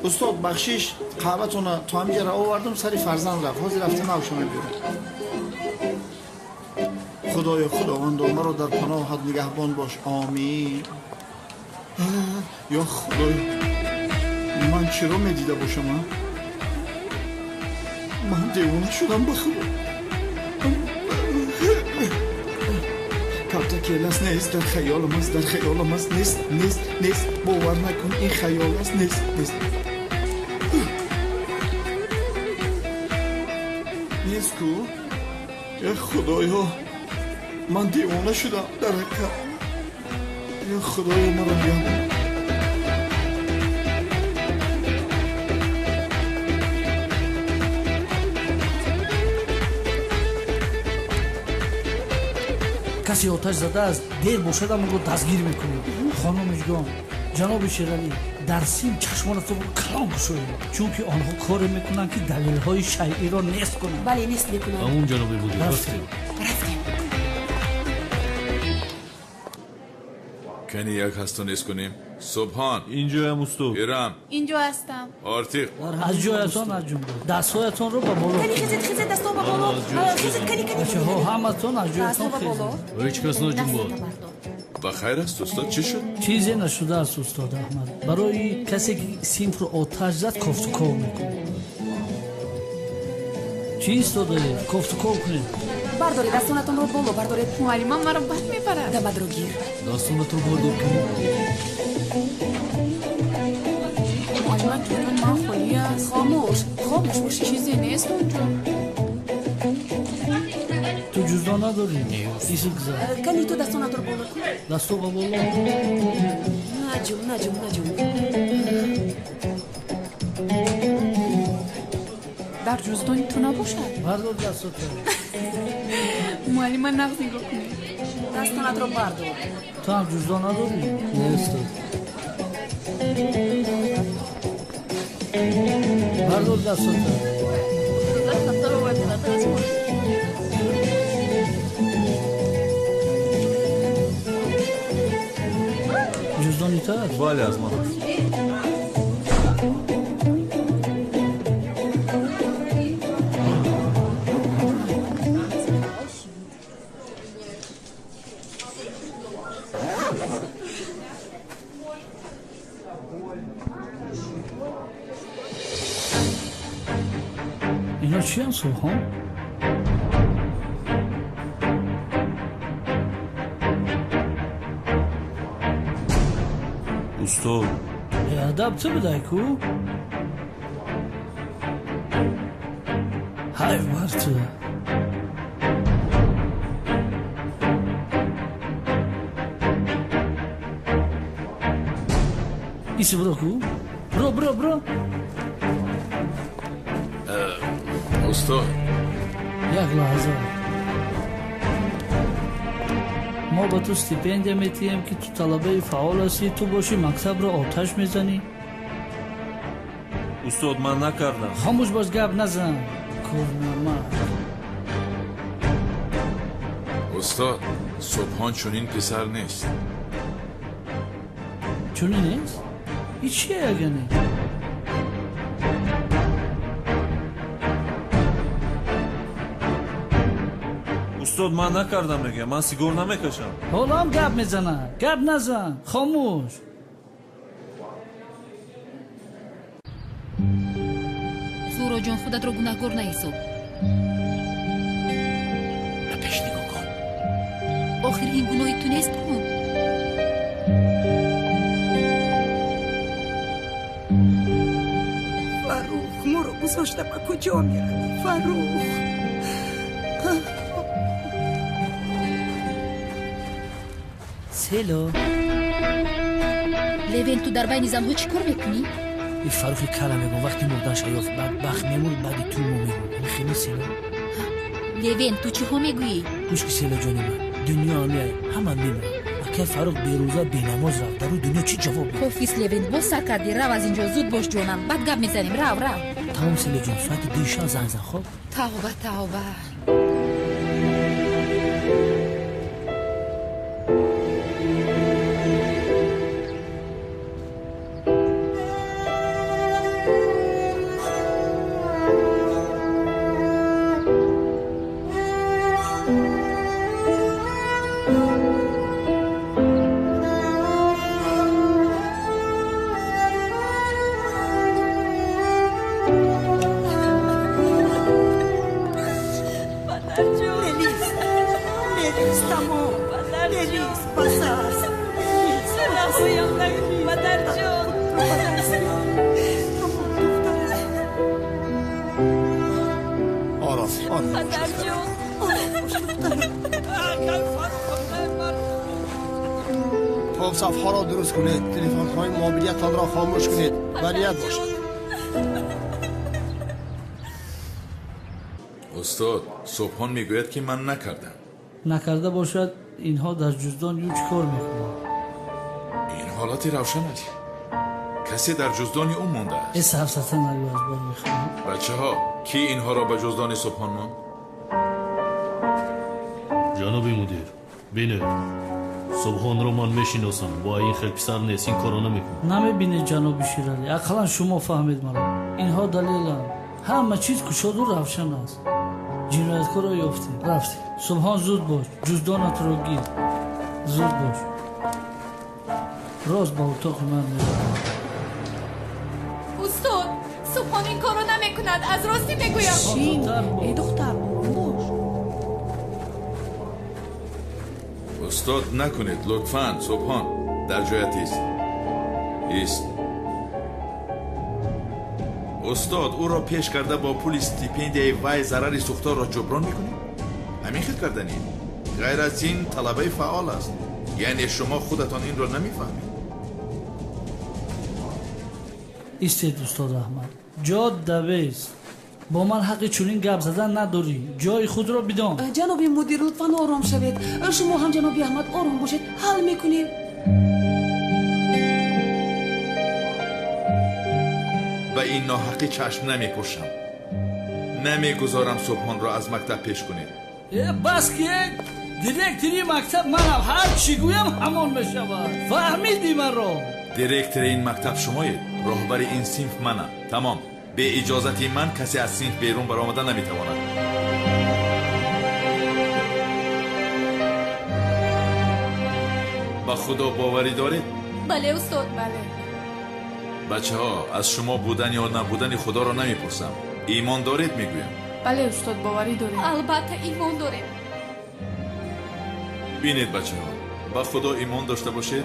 استاد بخشش قهوه‌تون تو همینجا را آوردم سری فرزند رفت حاضر رفتم نوشم بیارم. خدایا خداوند مرا در پناهت نگهبان باش آمین. یا خدایا من چرا میدیده باشم؟ من دیوانه شدم بخدا. پرتکیل است نیست در خیالم است، در خیالم است نیست باور نکن این خیال است نیست کو. یا خدایا من دیوانه شدم در حقیقت. یا خدایا مرا نگهدار. کسی آتش زده است دیر باشد اما رو دستگیر میکنیم. خانم جان جناب شیرانی در سیم چشمانتون رو کلام گشایید چون که آنها کار میکنن که دلیل های شیعی را نیست کنن. بله نیست میکنن. اون جنابی بودیم رفتیم. کنی یک هستو نیست کنیم. صبحان اینجا هم استاد. ایرم اینجا هستم. آرتیق از جایتان از جمله دستهایتان رو به بالا خیزید دستو به بالا. خیزید بچه ها همتون از جایتان دستو به بالا. خیزید. هیچ کس نجوم بود. بخیر است استاد چی شد؟ چیزی نشده است استاد احمد. برای کسی که سیمپ رو آتش زد کفتکو میکنه. چی استاده؟ کفتکو کنید. بردارید دستونتون رو بالا بردارید. معلمان مرا بد میبرد. دمد رو گیر. دستونت رو بردار کنید. معلمان که من خالی است. خاموش باش. چیزی نیست اونجا. تو جزدان نداری؟ ایسو گذار. کلی تو دستونت رو بالا کن. دستو با بالا. نجم. در جزدانی تو نباشد. بردار دستو تو. معلمان نقض نگاه کنید. دستونت رو بردار. تو هم جزدان نداری؟ نه استاد. بردار دستو تو. جزدانی تو هست؟ بله از من هست. اینا چی هم سوهان؟ استاد ادب چه بدهی کو؟ های ورته ایسی برو کو؟ برو استاد یک لحظه ما با تو استیپندیا میتیم که تو طلبه فعال هستی تو باشی مکتب رو آتش میزنی. استاد من نکردم. خاموش باش گپ نزن کورنامه. استاد صبحان چونین پسر نیست. چونی نیست؟ ای چیه اگه نه؟ استاد من نکردم میگه من سیگار نمیکشم. حالا هم گپ میزنه. گپ نزن خاموش. زورا جان خودت رو گناهکار نحساب. به پیش نگاه کن. آخر این گناهی تو نیست کن. فروخ ما رو گذاشته با کجا میره فروخ. سیلو لوین تو در بین زنها چی کار میکنی؟ این فروخی کلمه گو وقتی مردن شایاف بدبخت میمون بعدی تو میمون. این خیلی سیلو لوین تو چی ها میگویی؟ گوش که سیلو جانی من دنیا آمیه همه میمون. اکه فروخ بیروزا بینماز رفت در روی دنیا چی جواب بید؟ حافظ لوین باز سر کردی رو از اینجا زود باش جانم. بعد گپ میزنیم رو تمام سیلو جان ساعت دیشا زن خب توبه بریز تمام بریز بس است مادر جون آرام آرام مادر جون خب صفحه را درست کنید، تلفن های موبیلیتان را خاموش کنید و نیت باشید. استاد صبحان میگوید که من نکردم. نکرده باشد اینها در جزدان یو چی کار میکنند؟ این حالتی روشن است. کسی در جزدانی اون مونده است. این سفسطه نگو از بار میخوام. بچه ها کی اینها را به جزدان صبحان موند؟ جناب مدیر بینید صبحان رو من میشناسم با این خیلی پسر نیست این کارو نمیکنه. نمیبینید جناب شیرالی اقلا شما فهمید مرا اینها دلیلند همه چیز کشاد و روشن است جنایتکار را یافتیم رفتیم صبحان زود باش جزدانت را گیر زود باش راست با اتاق من میرم استاد صبحان این کارو نمیکند از راستی میگویم شین ای دختر آروم باش استاد نکنید لطفاً. صبحان در جایت ایست. استاد او را پیش کرده با پول استیپندیای وای ضرر سوختار را جبران میکنید؟ همین خیلی کردنید. غیر از این طلبه فعال است. یعنی شما خودتان این را نمیفهمید. ایستید استاد احمد جاد دویست با من حق چونین گپ زدن نداری جای خود را بدان جناب مدیر لطفا آرام شوید شما هم جناب احمد آرام باشید حل میکنیم و این ناحقی چشم نمیپوشم. نمیگذارم صبحان را از مکتب پیش کنید. بس که دیرکتری مکتب منم هر چی گویم همان میشود فهمیدی من را دیرکتر این مکتب شمایید. راهبر این صنف منم. تمام. به اجازت من کسی از صنف بیرون برآمدن نمیتواند. با خدا باوری دارید؟ بله استاد بله بچه ها از شما بودن یا نبودن خدا را نمیپرسم. ایمان دارید میگویم. بله استاد باوری داریم البته ایمان داریم بینید بچه ها با خدا ایمان داشته باشید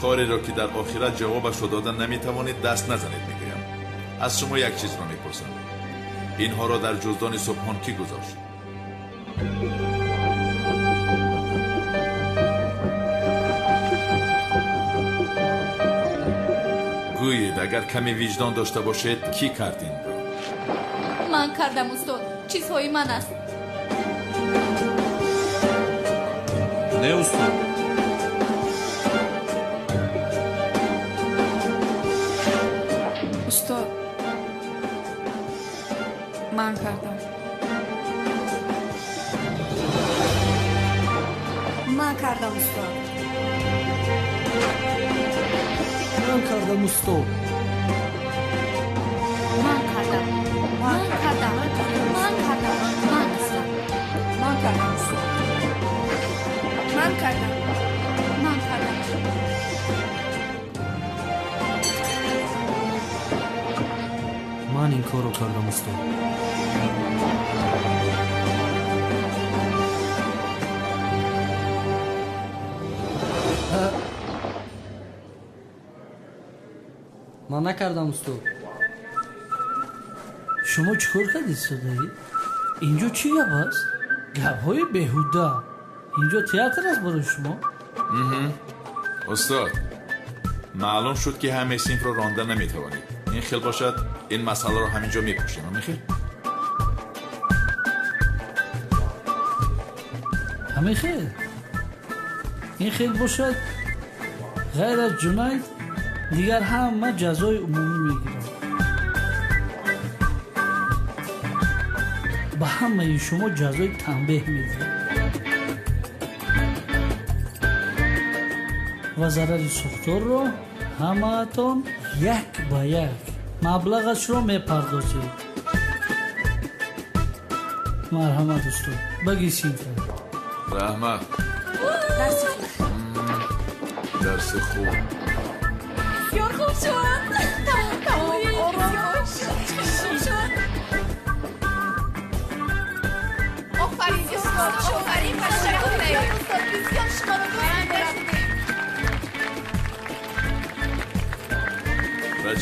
کاری را که در آخرت جوابش را دادن نمیتوانید دست نزنید میگویم. از شما یک چیز را میپرسم. اینها را در جزدان صبحان کی گذاشت؟ گویید اگر کمی وجدان داشته باشید کی کردین؟ من کردم استاد چیزهای من است نه استاد استاد من کردم من کردم استاد من کردم استاد من کردم من کردم من کردم من کردم من کردم استاد من کردم من کردم من این کارو کردم استاد. من نکردم استاد. شما چیکار کردید صدایی؟ اینجا چی گپ است؟ گپ‌های بیهوده اینجا تئاتر است برای شما؟ استاد معلوم شد که همه صنف را راندن نمیتوانید. این خیل باشد این مسئله را همینجا میپوشیم. میخیر همه خیر این خیر باشد غیر از جنایت دیگر همه جزای عمومی میگیرند به همه شما جزای تنبیه میدهند و ضرر سوختار را همه تان یک با یک مبلغش را میپردازید. مرحمت استاد بگی سینفر رحمت درس خوب بسیار خوب شد تمام بسیار خوب شد آفرین استاد آفرین تشکر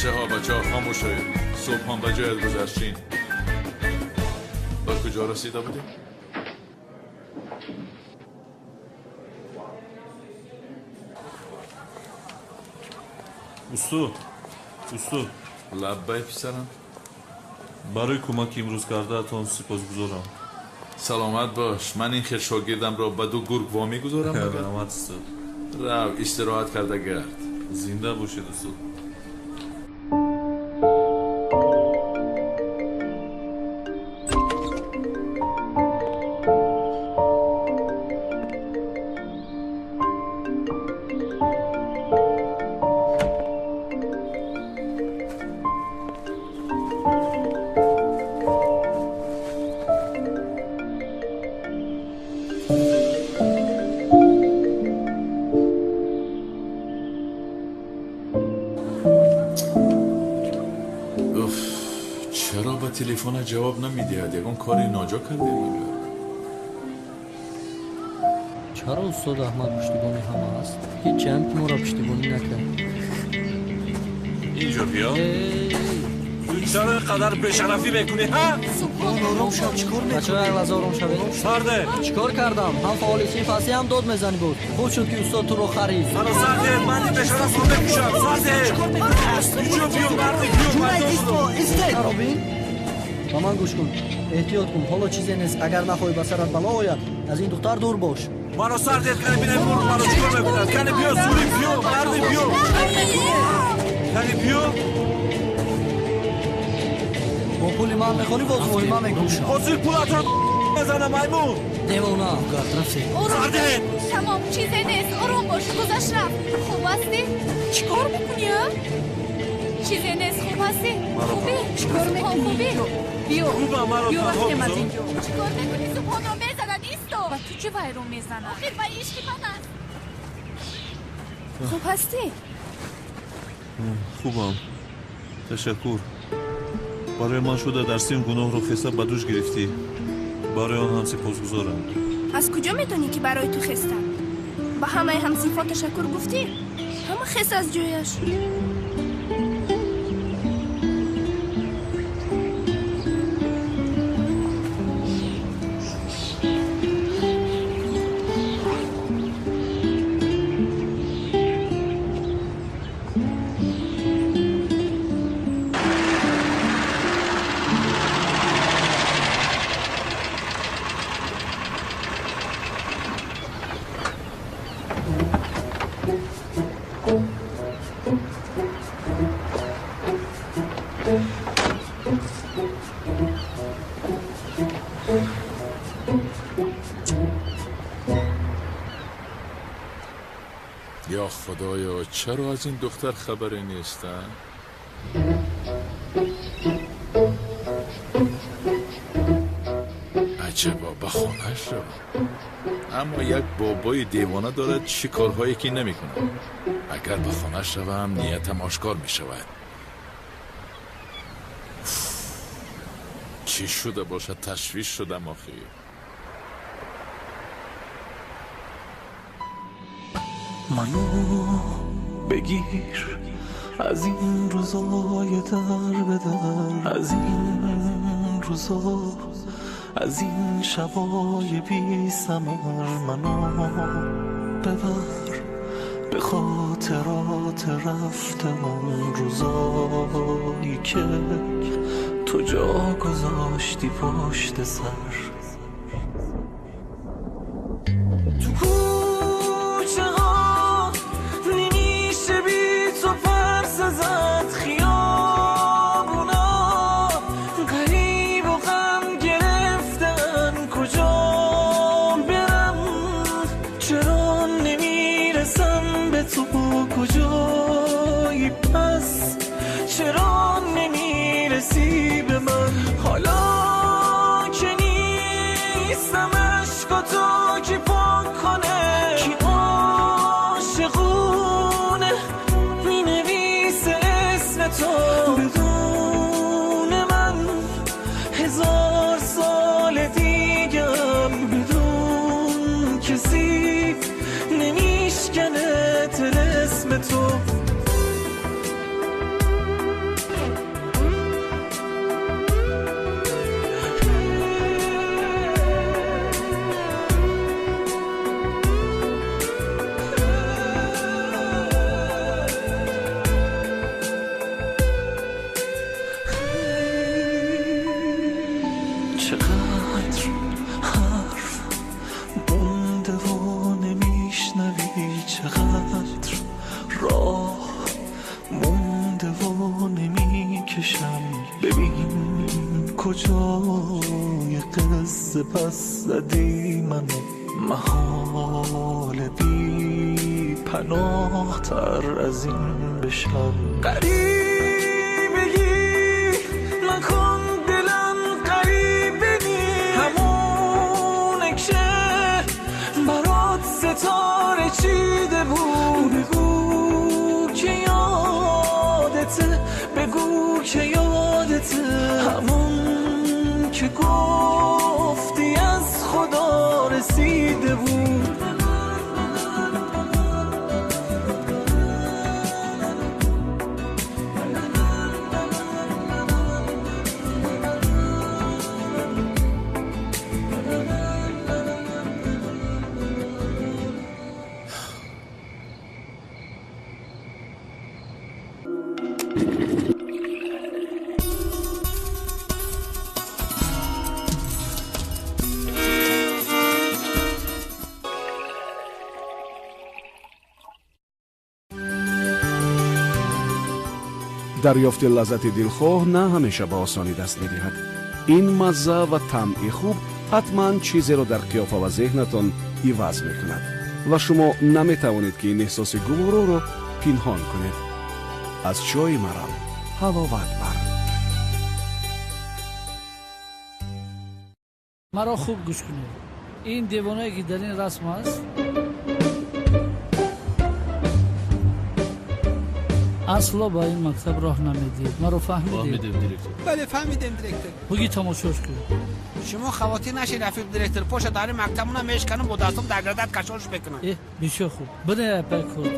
بچه ها خاموش شوید. صبحان به جایت گذاشتین. با کجا رسیده بودیم؟ استاد لبای پسرم. برای کمک امروز کردهتان سپاسگزارم. سلامت باش. من این خیر شاگردم را به 2 گرگ وامی گذارم. رحمت استاد. رو استراحت کرده گرد. زنده باشید استاد. چرا به تلفن جواب نمیدهد؟ یکان کاری ناجا کرده مگر؟ چرا استاد احمد پشتیبانی همه است؟ هیچ هم که ما را پشتیبانی نکرد. اینجا بیا. تو چرا اینقدر بشرفی میکنی ها؟ آرام شد. چیکار میکنی؟ بچه‌ها از آرام شوید. سرده. چیکار کردم؟ هم فعالیتی فصلی هم داد میزنی بود. خوب شد که استاد تو رو خرید. منو سرده. من این بشرف رو بکشم. سرده. اینجا بیا مرد. رابین با من گوش کن. احتیاط کن. حالا چیزی نیست. اگر نخواهی به سرت بلا آید از این دختر دور باش. منو سرده کنه بینه برو منو چیکار میکنه؟ کنه بیا سوری بیا مرد بیا. کنه بیا. با پولی من میخوری باز پولی من میگوشم. حاصل پولت رو بزنه میمون. دیوانه افکار رفتی. سرده. تمام چیزی نیست. آروم باش. گذشت رفت. خوب هستی؟ چیکار میکنی ها؟ چیزی نیست. خوب هستی؟ خوبی؟ چیکار میکنی؟ خوبی؟ بیا. خوبم مرا تنها بزن. چیکار میکنی؟ سبحان رو میزنن ایستو. و تو چه وای رو میزنن؟ آخیر وای ایشکی من هست. خوب هستی؟ خوبم. تشکر. برای من شده درسیم گناه رو خسته به دوش گرفتی. برای آن هم سپاسگزارم. از کجا میدونی که برای تو خسته؟ با همه هم صفات تشکر گفتی؟ همه خسته از جویش. یا خدایا چرا از این دختر خبری نیستن؟ عجبا به خانهش رو. اما یک بابای دیوانه دارد چی کارهایی که نمی کنه. اگر به خانهش روم نیتم آشکار می شود. چی شده باشد؟ تشویش شدم آخی. منو بگیر از این روزای در بدر، از این روزا، از این شبای بی ثمر. منو ببر به خاطرات رفته من، روزایی که تو جا گذاشتی پشت سر. کجای قصه پس زدی منو محال بی پناه تر از این بشم قریبگی نکن دلم قریبه نی همونه که برات ستاره چیده بود بگو که یادته بگو که یادته همون که گفتی از خدا رسیده بود دریافت لذت دلخواه نه همیشه با آسانی دست می‌دهد. این مزه و طعم خوب حتما چیزی را در قیافه و ذهنتان عوض می‌کند و شما نمی‌توانید که این احساس گوارا را پنهان کنید. از چای مرم حلاوت بر. مرا خوب گوش کنید. این دیوانه‌ای که در این رسم است اصلا با این مکتب راه نمیدید. ما رو فهمیدید؟ فهمیدیم دیرکتر. بله فهمیدیم دیرکتر. بگی تماشاش کن. شما خواتین نشین رفیق دیرکتر پشت داری مکتبمون میشکنم با دستم در گردت کشاش بکنم. بسیار خوب. بده پک خود.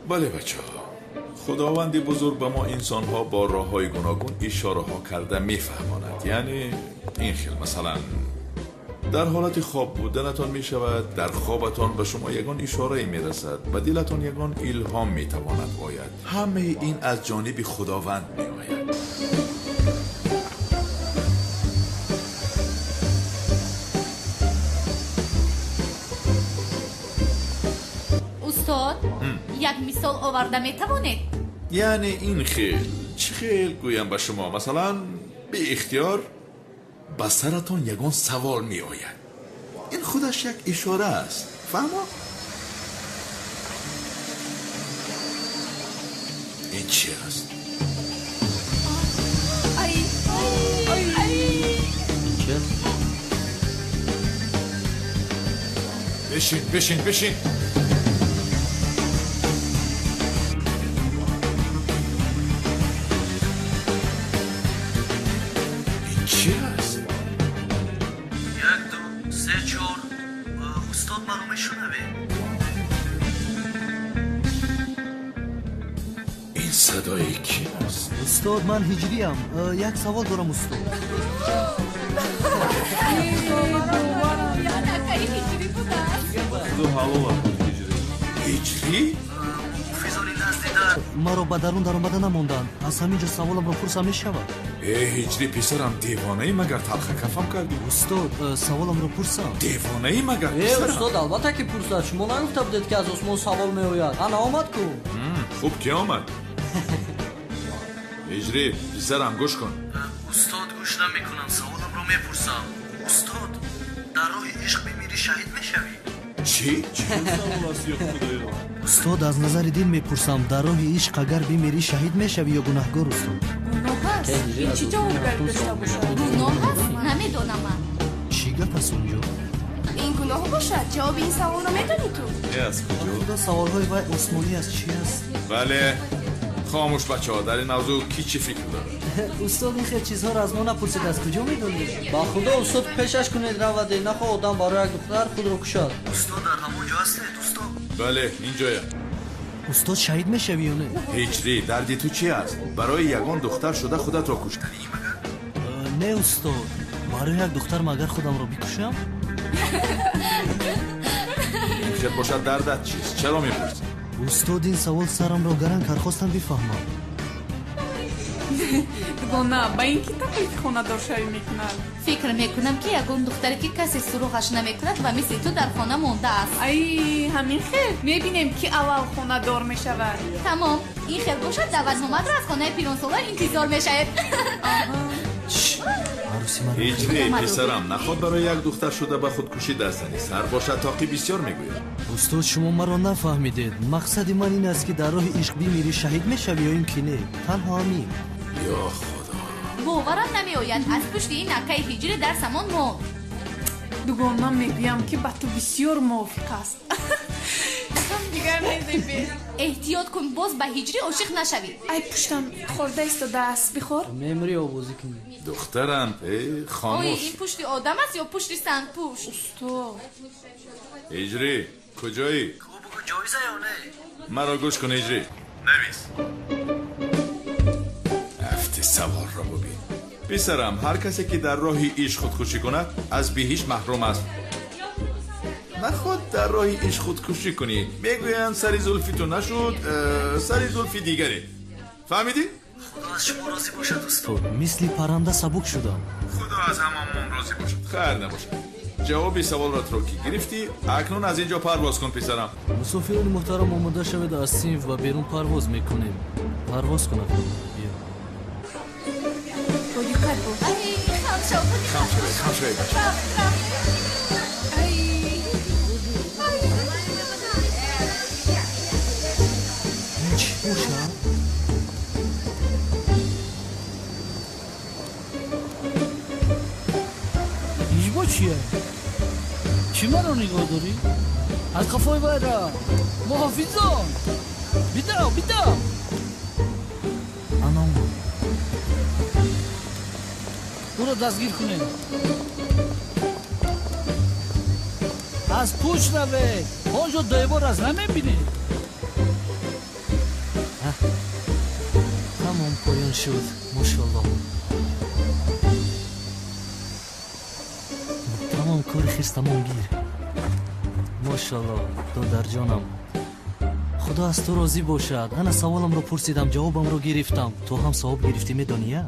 بله بچه ها، خداوندی بزرگ به ما انسان ها با راه های گوناگون اشاره ها کرده میفهماند. یعنی این خیل مثلا در حالت خواب بودنتان می شود، در خوابتان به شما یگان اشاره می رسد، به دلتان یگان الهام می تواند آید. همه این از جانب خداوند می آید. استاد یک مثال آورده می توانید؟ یعنی این خیل چه خیل گویم به شما، مثلا به اختیار به سرتان یگان سوال می آید. این خودش یک اشاره است، فهمه؟ این چی است؟ بشین بشین بشین. صدای کی است؟ استاد من هجری ام. یک سوال دارم استاد. هجری؟ مرا به درون در آمده نماندند. از همینجا سوالم را پرسم میشود. هجری پسرم دیوانه ای مگر تلخ کفم کردی؟ استاد سوالم را پرسم. دیوانه ای مگر پسرم؟ استاد البته که پرسد. شما نگفته بودید که از آسمان سوال میآید. انا آمد کو. خوب کی آمد؟ هجری پسرم گوش کن. استاد گوش نمیکنم، سوالم رو میپرسم. استاد در راه عشق بمیری شهید میشوی؟ چی؟ استاد از نظر دین میپرسم، در راه عشق اگر بمیری شهید میشوی یا گناهگار استاد؟ گناه هست. این چی جواب داشته باشه؟ گناه هست؟ نمیدونم من. چی گپ است اونجا؟ این گناه باشد. جواب این سوال رو میدونی تو؟ از کجا؟ خدا سوالهای وای عثمانی از چی است؟ بله خاموش بچه ها، در این موضوع کی چی فکر داره؟ استاد این خیلی چیزها را از ما نپرسید، از کجا میدونید؟ با خدا استاد پیشش کنید رود نخواه آدم برای یک دختر خود رو کشد. استاد در همونجا هستید استاد؟ بله اینجایم. استاد شهید میشوی یا نه؟ هجری دردی تو چی است؟ برای یگان دختر شده خودت را کشتی؟ نه استاد، برای یک دختر مگر خودم را بکشم؟ این خیلی باشد دردت چیست؟ چرا میپرسی؟ استاد این سوال سرم را گرم کرد، خواستم بفهمم. дугона ба ин ки таклифи хонадоршавӣ мекунад. фикр мекунам ки ягон духтаре ки касе суруғаш намекунад ва мисли ту дар хона мондааст. Ай, ҳамин хел мебинем ки аввал хонадор мешавад. Тамом, ин хел бошад даъватномаро аз хонаи пиронсола интизор мешавед. ҳиҷрӣ писарам наход барои як духтар шуда ба худкушӣ даст занӣ. сар бошад тоқӣ бисёр мегӯяд. устод шумо маро нафаҳмидед. мақсади ман ин аст ки дар роҳи ишқ бимирӣ шаҳид мешавӣ ё ин ки не. танҳо ҳамин. ё худо, боварам намеояд аз пушти ин акаи ҳиҷрӣ дар самон монд. дугона мегӯям ки ба ту бисёр мувофиқ аст. дигар мезебед. эҳтиёт кун боз ба ҳиҷрӣ ошиқ нашавӣ. Ай пуштам хорда истодааст, бихор. мемори овозӣ кунӣ. духтарам ой, хомӯш. ин пушти одам аст ё пушти сангпушт? Устод. ҳиҷрӣ куҷоӣ? ҷоиза ё не? маро гӯш кун ҳиҷрӣ. навис. афти саволро бубин. писарам ҳар касе ки дар роҳи ишқ худкушӣ кунад аз биҳишт маҳрум аст. наход дар роҳи ишқ худкушӣ кунӣ. мегӯянд сари зулфи ту нашуд, сари зулфи дигаре. фаҳмидӣ? худо аз шумо розӣ бошад устод. мисли парранда сабук шудам. худо аз ҳамамон розӣ бошад. хайр набошад. ҷавоби саволатро ки гирифтӣ, акнун аз ин ҷо парвоз кун писарам. мусофирони муҳтарам омода шавед аз синф ва берун парвоз мекунем. парвоз кунад. бодиқат бо. хам шавед бача. чӣ бошад? ҳиҷбо чия? чӣ маро нигоҳ дорӣ? аз қафои вайра муҳофизон бидав анам ӯро дастгир кунед. аз пушт равед. онҷо девор аст, намебинед? тамом поён шуд. мошаллоҳ. тамом кори хирс тамом гир. мошаллоҳ додарҷонам. худо аз ту розӣ бошад. ана саволамро пурсидам, ҷавобамро гирифтам. ту ҳам савоб гирифтӣ медонӣ я?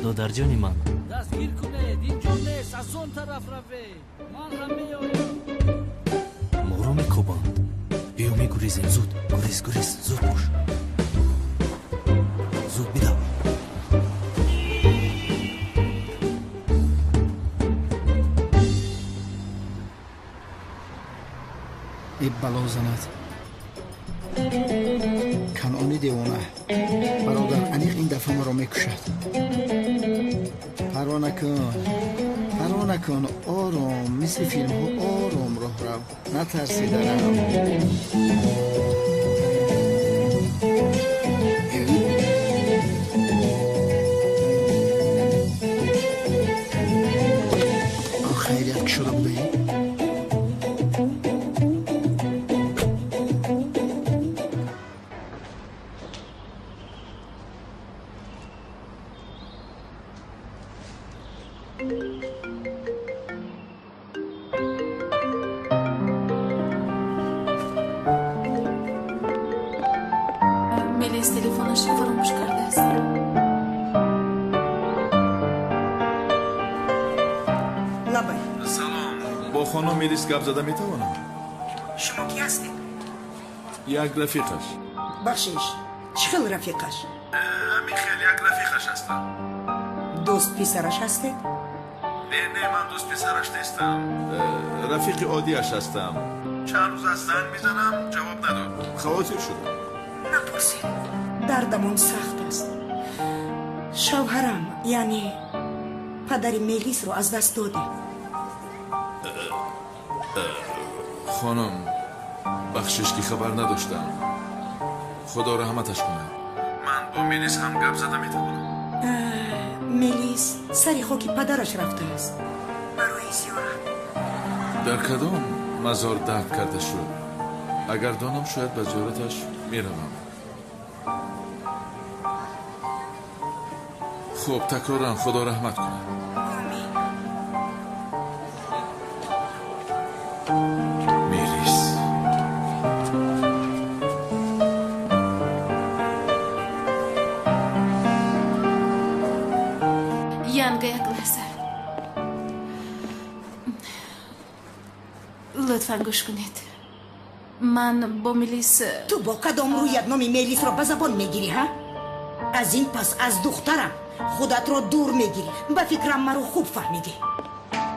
додарҷони ман. дастгир кунед. ин ҷо нест. аз он тараф равед. ман ҳам меоям. моро мекобанд. биё мегурезем. зуд гурез. зуд бош. зуд бидав. ای بلا زند کنعانی دیوانه برادر انیق این دفعه مرا میکشد. پروا نکن آرام مثل فیلم ها آرام راه رو نترسی درم. خیریت که شده بوده ای؟ мелис телефонашро фаромӯш кардааст. лабай. салом. бо хонум мелис гап зада метавонам? шумо ки ҳастед? як рафиқаш. бахшиш, чӣ хел рафиқаш? ҳамин хел як рафиқаш ҳастам. дӯст писараш ҳастед? не ман дӯст писараш нестам. рафиқи оддияш ҳастам. чанд рӯз аз занг мизанам, ҷавоб надод. хавотир шудам. напурсед. дардамон сахт аст. шавҳарам яъне падари мелисро аз даст додем. хонум бахшиш ки хабар надоштам. худо раҳматаш кунад. ман бо мелис ҳам гап зада метавонам. мелис сари хоки падараш рафтааст барои зиёрат. дар кадом мазор дард карда шуд? агар донам шояд ба зиёраташ меравам. хуб такроран худо раҳмат кунад. мелис لطفا گوش کنید. من با ملیس تو با کدام رویت نام ملیس را به زبان میگیری ها؟ از این پس از دخترم خودت را دور میگیری. به فکرم مرا خوب فهمیدی.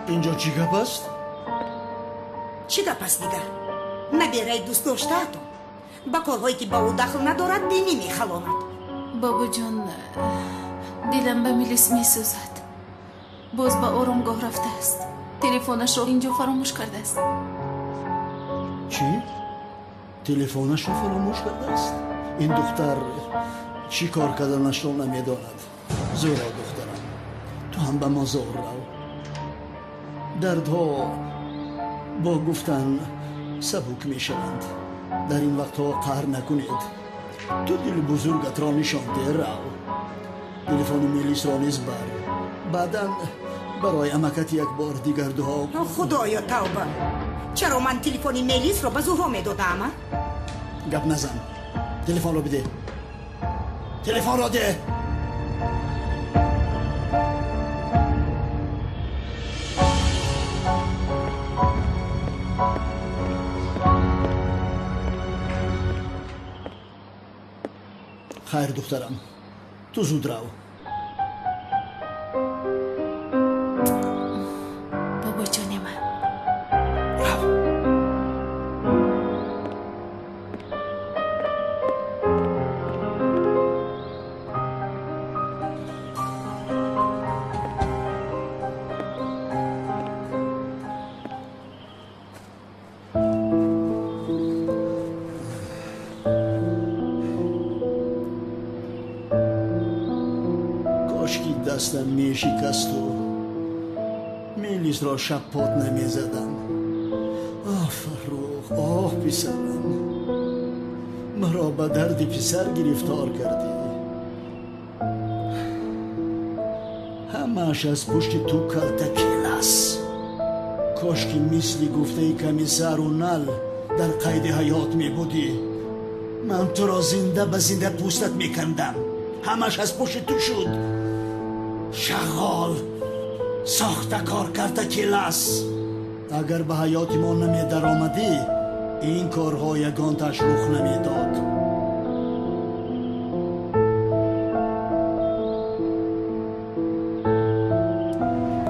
اینجا چی گپ است؟ چی گپ است دیگر؟ نبیره دوست داشته تو با کارهایی که با او دخل ندارد بینی میخلاند. بابا جان، دلم به ملیس میسوزد. باز به آرامگاه رفته است. تلفنش رو اینجا فراموش کرده است. چی؟ تلفنش رو فراموش کرده است؟ این دختر چی کار کردنش رو نمیداند. زورا دخترم، تو هم به ما زور رو. دردها با گفتن سبک می شوند. در این وقتها قهر نکنید. تو دل بزرگت را نشانده رو. تلفن ملیس را نیز بر. بعدا برای امکت یک بار دیگر دعا کن. خدایا توبه. چرا من تلفن ملیس را به زهرا میدادم؟ گپ نزن. تلفن را بده. تلفن را ده. خیر دخترم، تو زود رو. بابا جان من، دستم می شکست و ملیس را شب پات نمی زدم. آه فرخ، آه پسرم، مرا به درد پسر گرفتار کردی. همهش از پشت تو کلتکیل است. کاش که مثل گفته کمی سر و نل در قید حیات می بودی. من تو را زنده به زنده پوستت می کندم. همهش از پشت تو شد. شغال ساخته کار کرده کلاس. اگر به حیات ما نمی در آمدی این کارها یگانتش رخ نمی داد.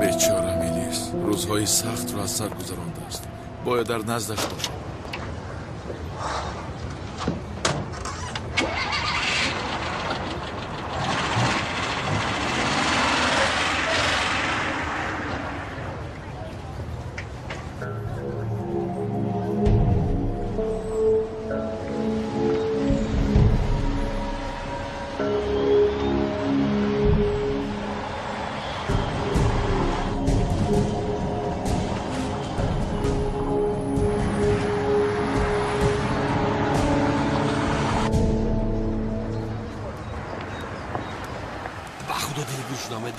بیچاره ملیس روزهای سخت را از سر گذرانده است. باید در نزدش باشم.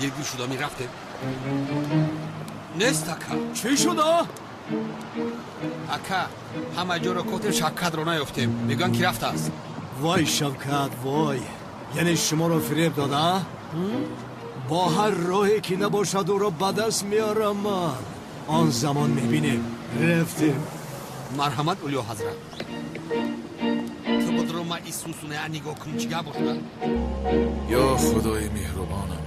دلگیر شده میرفته. نیست اکا. چی شده؟ اکا همه جا را کتر شوکت رو نیفتیم. میگن که رفته است. وای شوکت وای، یعنی شما را فریب داده؟ با هر راهی که نباشد او را به دست میارم من. آن زمان میبینیم رفتیم. مرحمت اولیا حضرت. تو بود رو ما ای سوسونه نگاه کنم چیگه باشد؟ یا خدای مهربانم،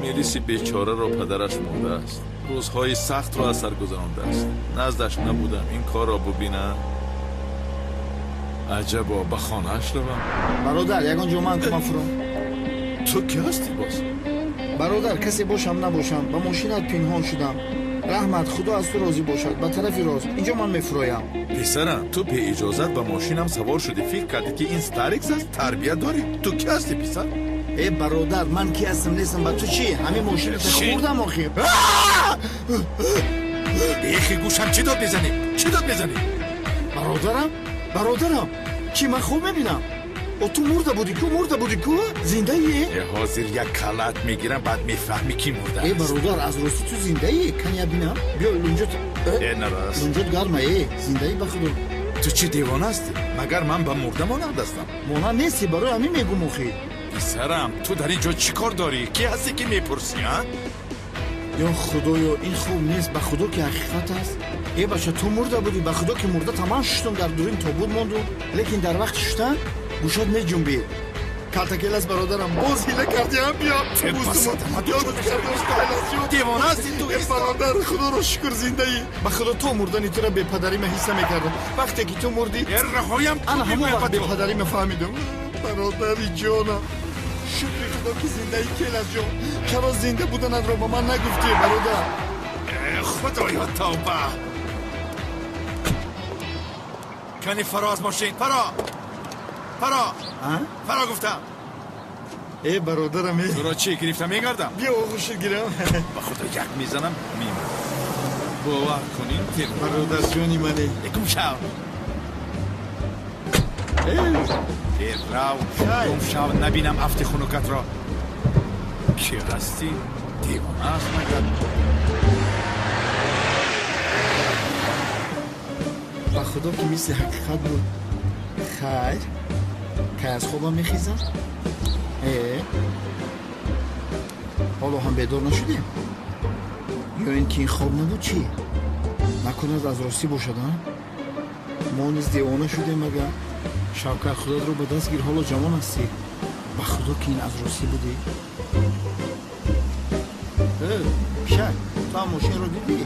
ملیس بیچاره را پدرش مرده است. روزهای سخت را از سر گذرانده است. نزدش نبودم این کار را ببینم. عجبا به خانهش روم. برادر یگان جمعه کمم فرام. تو کی هستی باز؟ برادر کسی باشم نباشم با ماشینت پنهان شدم. رحمت خدا از تو راضی باشد. به طرف راست اینجا من میفرویم. پسرم تو به اجازت با ماشینم سوار شدی. فکر کردی که این ستارکس است؟ تربیت داری؟ تو کی هستی پسر؟ ای برادر من کی هستم نیستم با تو چی؟ همین ماشینت خوردم آخه. بیخی گوشم چی داد بزنی؟ چی داد بزنی؟ برادرم چی من خوب میبینم. تو مرده بودی کو؟ زنده ای؟ حاضر یک کلت میگیرم بعد میفهمی کی مرده است. ای برادر از راستی تو زنده ای؟ کنیا بینم بیا لونجت. ای نراست لونجت گرمه ای زنده ای بخدا. تو چی دیوانه هستی؟ مگر من به مرده مانند هستم؟ مانند نیستی برای همین میگم آخه. پسرم تو در اینجا چی کار داری؟ کی هستی که میپرسی ها؟ یا خدایا این خوب نیست. به خدا که حقیقت است. ای بچه تو مرده بودی به خدا که مرده تمام شدم در دورین تابوت موندم لیکن در وقت شدن گوشات نجنبید کارتکل از برادرم باز هیله کردی هم بیا دیوانه هستی تو ای برادر خدا رو شکر زنده ای به خدا تو مردنی تو را به پدری من حسه میکردم وقتی که تو مردی انا همون وقت به پدری من فهمیدم برادری جانم شکر خدا که زنده ای کل از جان چرا زنده بودن را با من نگفتی برادر خدایا توبه کنی فراز ماشین فرا گفتم ای برادرم ای تو را چی گرفتم میگردم بیا آغوش گیرم با خدا یک میزنم میمونم باور کنین تیر برادر جانی منی گم شو تیر رو گم شو نبینم افت خونوکت را کی هستی دیوانه است مگر با خدا که مثل حقیقت بود خیر که از خوبم میخیزم حالا هم بیدار نشدیم یا این که این خواب نبود چی؟ نکند از راستی باشد ما نیز دیوانه شدیم مگر شوکت خدا رو به دست گیر حالا جوان هستی با خدا که این از راستی بودی پیشک تو هم ماشین رو دیدی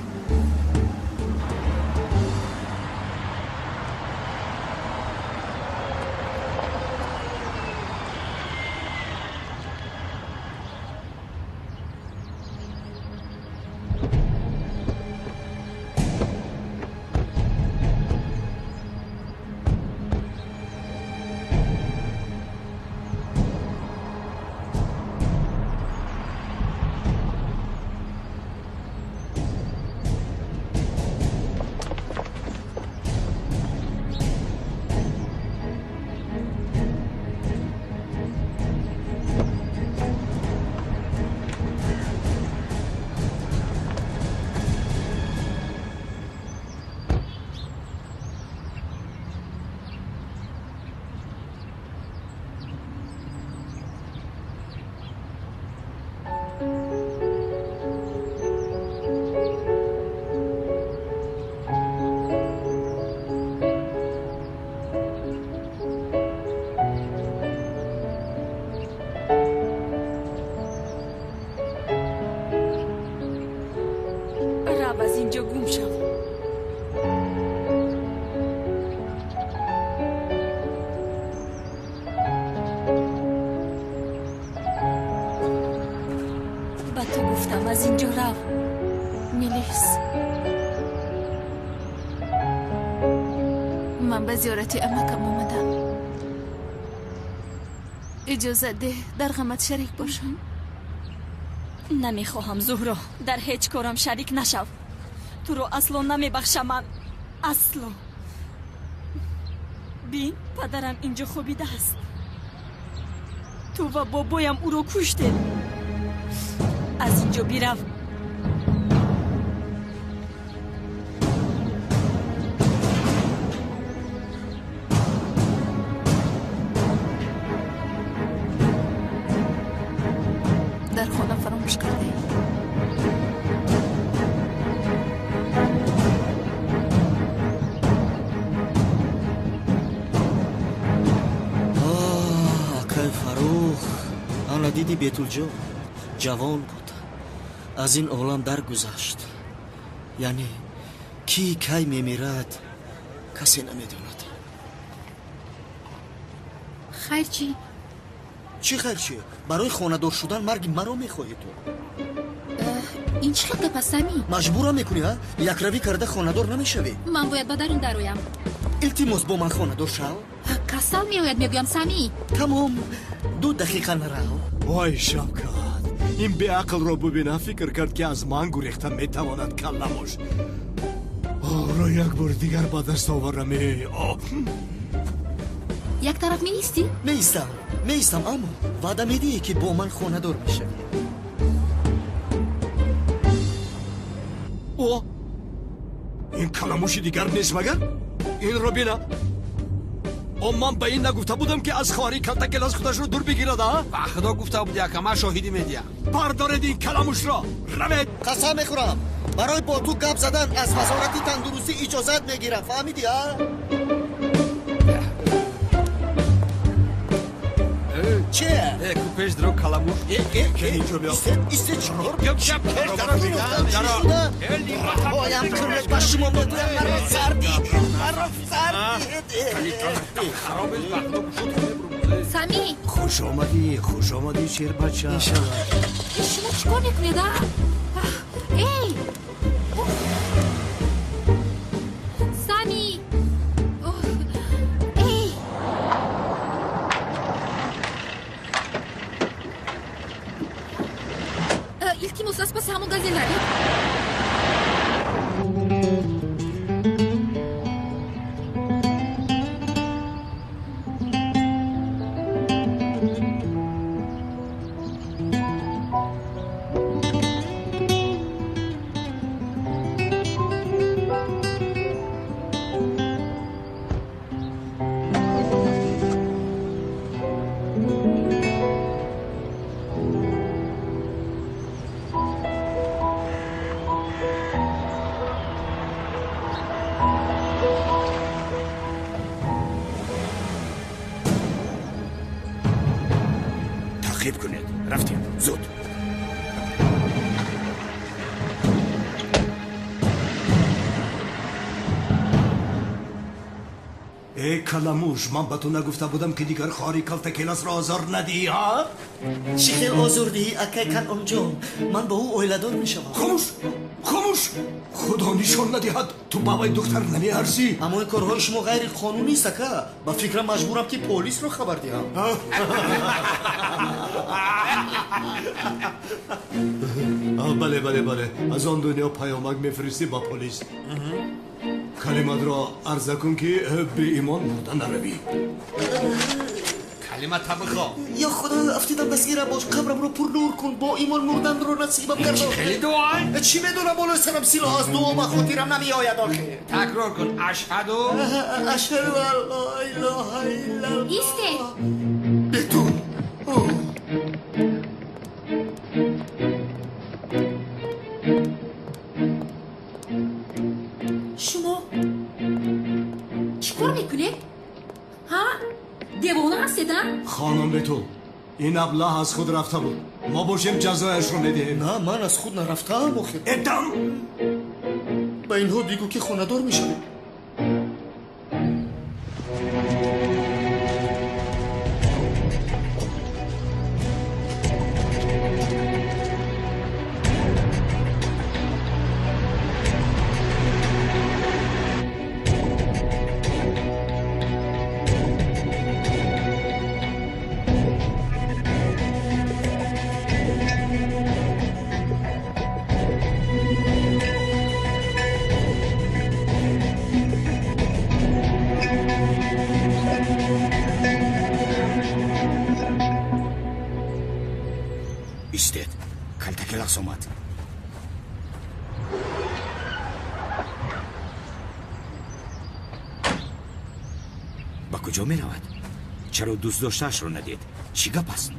از اینجا رو میلیس من به زیارتی امکم اومدم اجازه ده در غمت شریک باشم نمیخواهم زهرا در هیچ کارم شریک نشو تو رو اصلا نمیبخشم من اصلا بین پدرم اینجا خوابیده است تو و بابایم او رو کشته از اینجا بیرو در خانه فراموش کرده آکای فروخ آنا دیدی بیتول جو جوان بود از این عالم درگذشت یعنی کی کی میمیرد کسی نمیدوند خیر چی؟ چی خیر چی؟ برای خانه‌دار شدن مرگ مرا میخواهی تو این چی خطه پس سمی؟ مجبورم میکنی ها؟ یک روی کرده خانه‌دار نمیشوی من باید با درون درویم التماس با من خانه‌دار شو کسل میاید میگویم سمی تمام 2 دقیقه نرو وای شوکت این به عقل رو ببینه فکر کرد که از من گریخته میتواند کلمش را یک بار دیگر با دست آورم یک طرف میایستی؟ میایستم اما وعده میدی که با من خانه دار میشه این کلموش دیگر نیست مگر؟ این رو بینه من به این نگفته بودم که از خواری کلتا کلاس خودش رو دور بگیرد ها؟ خدا گفته بودی که من شاهدی میدیم. بردارید این کلموش را. روید. قسم میخورم برای با تو گپ زدن از وزارت تندرستی اجازت میگیرم، فهمیدی ها؟ چه؟ کوپش درو کلموش. که اینجا بیا. ایسته چطور؟ بیا بیا. بایم کنید با شما میدونم مرا سردی. سامی خوش آمدی شیر بچه. شما چیکار میکنید ها؟ ای سامی ای التماس است پس همون گازلاری. تعقیب کنید. رفتیم زود. ای کلموش، من به تو نگفته بودم که دیگر خواری کلتا کلاس را آزار ندی ها؟ چی خیلی آزار دهی اکه کن اونجا من با او اویلدار میشم. خاموش خدا نشان ندهد تو بابای دختر نمی ارزی. اما این کارهای شما غیر قانونی است که با فکرم مجبورم که پلیس رو خبر دهم. بله از آن دنیا پیامک میفرستی با پلیس. کلمات را عرض کن که به ایمان مردن نروی. کلمه طبخا یا خدا افتیدم دستگیرم باش، قبرم رو پر نور کن، با ایمان مردن رو نصیبم کردم. خیلی دعای؟ چی میدونم بالای سرم سلاح از دعا با خاطرم نمی آید آخه. تکرار کن. اشهدو اشهدو لا اله الا الله. ایسته بدون شما چیکار میکنید؟ ها؟ دیوانه هستید ها؟ خانم بتول، این ابله از خود رفته بود، ما باشیم جزایش رو میدهیم. نه من از خود نرفتم آخه. ادم با اینها بگو که خاندار میشویم. ایستید. کلتا کلاس اومد. با کجا می رود؟ چرا دوست داشتهش رو ندید؟ چی گپ است؟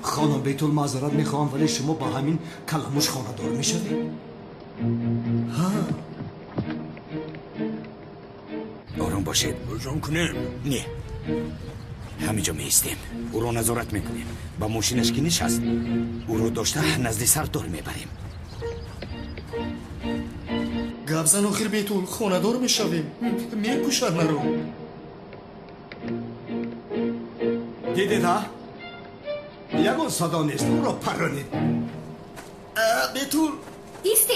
خانم بیتول معذرت میخوام ولی شما با همین کلموش خاندار میشوید؟ ها آرام باشید. آرام کنیم؟ نه همینجا میستیم. او رو نظارت میکنیم. با ماشینش که نشست او رو داشته نزد سردار میبریم. گپ زن آخر بیتول خاندار میشویم. میکشن مرا. دیدید ها؟ یکون صدا نیست. او را پرانید. بیتول ایسته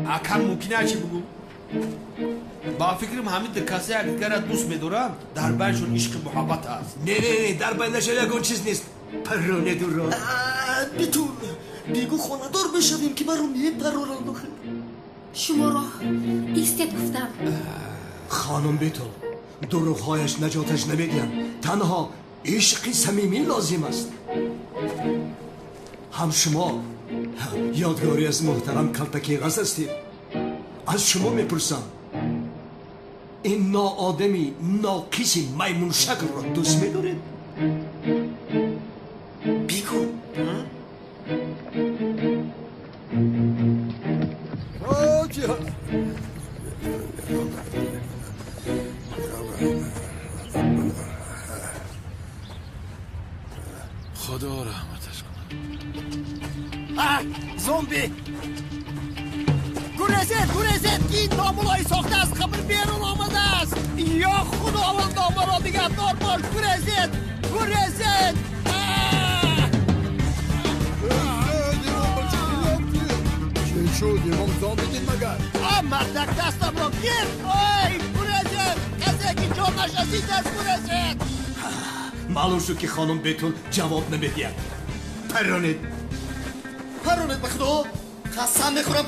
اکم ممکنه چی بگو؟ با فکرم همین کسی اگر دوست میدارم در بینشون عشق محبت است. نه در بینش یکون چیز نیست. پرانید او را. بیتول بگو خاندار بشویم که مرا میپرانند آخه. شما را ایستید گفتم. خانم بیتول دروغهایش نجاتش نمیدین. تنها عشقی صمیمی لازم است. هم شما یادگاری از محترم کلتکی غز هستید. از شما میپرسم این ناآدمی ناقصی میمون شکل را دوست میدارید؟ بگو. خدا رحمتش کنه. زومبی گریزید این نامولایی ساخته است خبر بیرون آمده است. یا خداوند مرا نگهدار باش. گریزید چه شد امام زامبیدید مگر؟ مردک دستم را گیر. گریزید کسی که جانش عزیز است. گریزید معلوم شد که خانم بهتون جواب نمیدید. پرانید به خدا قسم میخورم.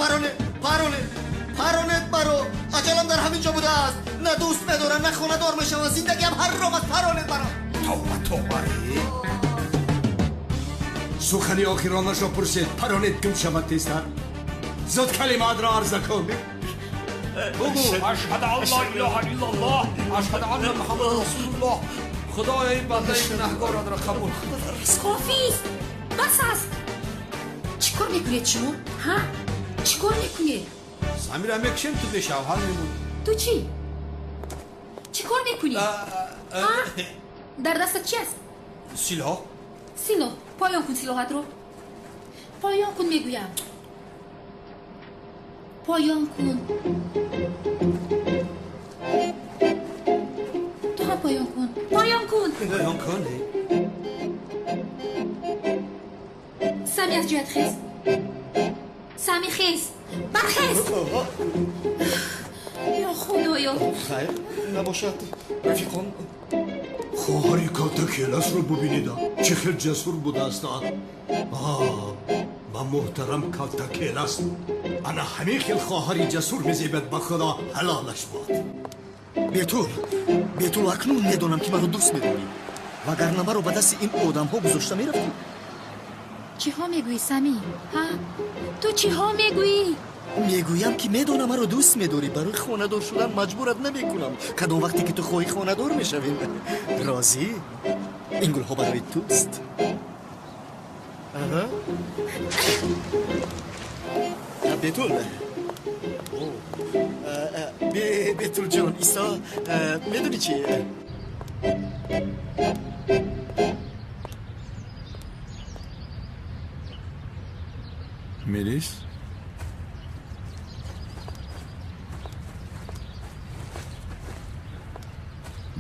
پرانید برو. عجلم در همین جا بوده است. نه دوست ندارم نه خونه دار میشم. زندگی هم هر رام است. پرانید برو. توبه سخنی آخرانش را پرسید. پرانید گم شود تیزتر. زود کلمات را عرض کن. بگو اشهد الله اله الا الله اشهد ان محمد رسول الله. خدایا این بنده گناهکار را قبول کن. حافظ بس است. چیکار میکنید شما؟ ها؟ چیکار میکنید؟ سمیرا میکشیم تو بشو حال میمون. تو چی؟ چیکار میکنی؟ در دستت چی است؟ سلاح. پایان کن سلاحت رو. پایان کن میگویم. پایان کن. تو هم پایان کن. پایان کن. سمی از جهت خیز. سمی خیز. برخیز. یا خدایا. خیر نباشد رفیقان. خواهری کلتکیلس رو ببینید. چه خیلی جسور بوده است. با محترم کلتکیلس. انا همین خیلی خواهری جسور میزیبد. با خدا حلالش باد. بیتول اکنون میدونم که مرا دوست میداری. وگرنه مرا به دست این آدم ها گذاشته میرفتی. چی ها میگویی سمی؟ ها؟ تو چی ها میگویی؟ میگویم که میدونم مرا دوست میداری. برای خانه دار شدن مجبورت نمیکنم. کدام وقتی که تو خواهی خانه دار میشویم. راضی؟ این گل ها برای توست. بیتول جان ایسا میدونی چی؟ میلیس؟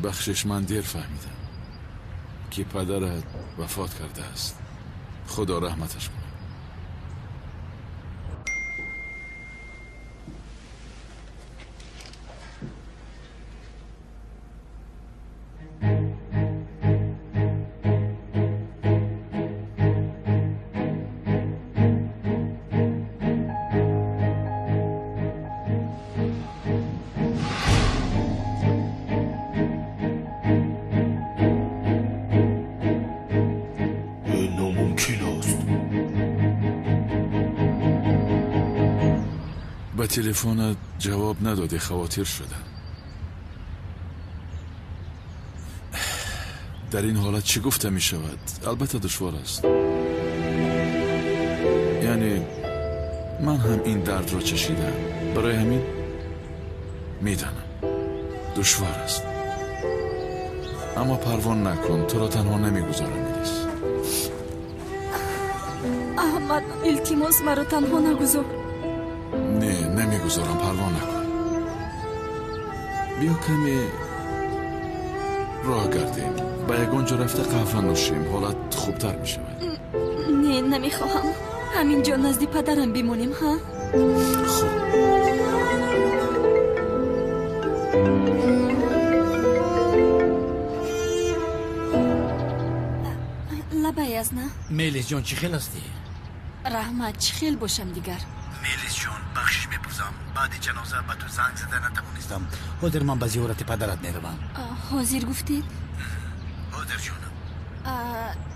بخشش من دیر فهمیدم که پدرت وفات کرده است. خدا رحمتش کنه. به تلفنت جواب ندادی. خواطر شدم. در این حالت چی گفته می شود؟ البته دشوار است. یعنی من هم این درد را چشیدم. برای همین میدانم دشوار است. اما پروا نکن. تو را تنها نمیگذارم میلیس. احمد التماس مرا تنها نگذار. نه نمیگذارم. پروا نکن. بیا کمی راه گردیم. با یگانجا رفته قهوه نوشیم. حالت خوبتر می شود. نه نمیخواهم. همینجا نزدی پدرم بمونیم. ها؟ خوب. لبای از نه؟ میلیس جان چی خیل هستی؟ رحمت چی خیل باشم دیگر. میلیس جان بخشش میپرسم. بعد جنازه به تو زنگ زده نتوانستم. حاضر من به زیارت پدرت میروم. حاضر گفتید؟ حاضر جانم.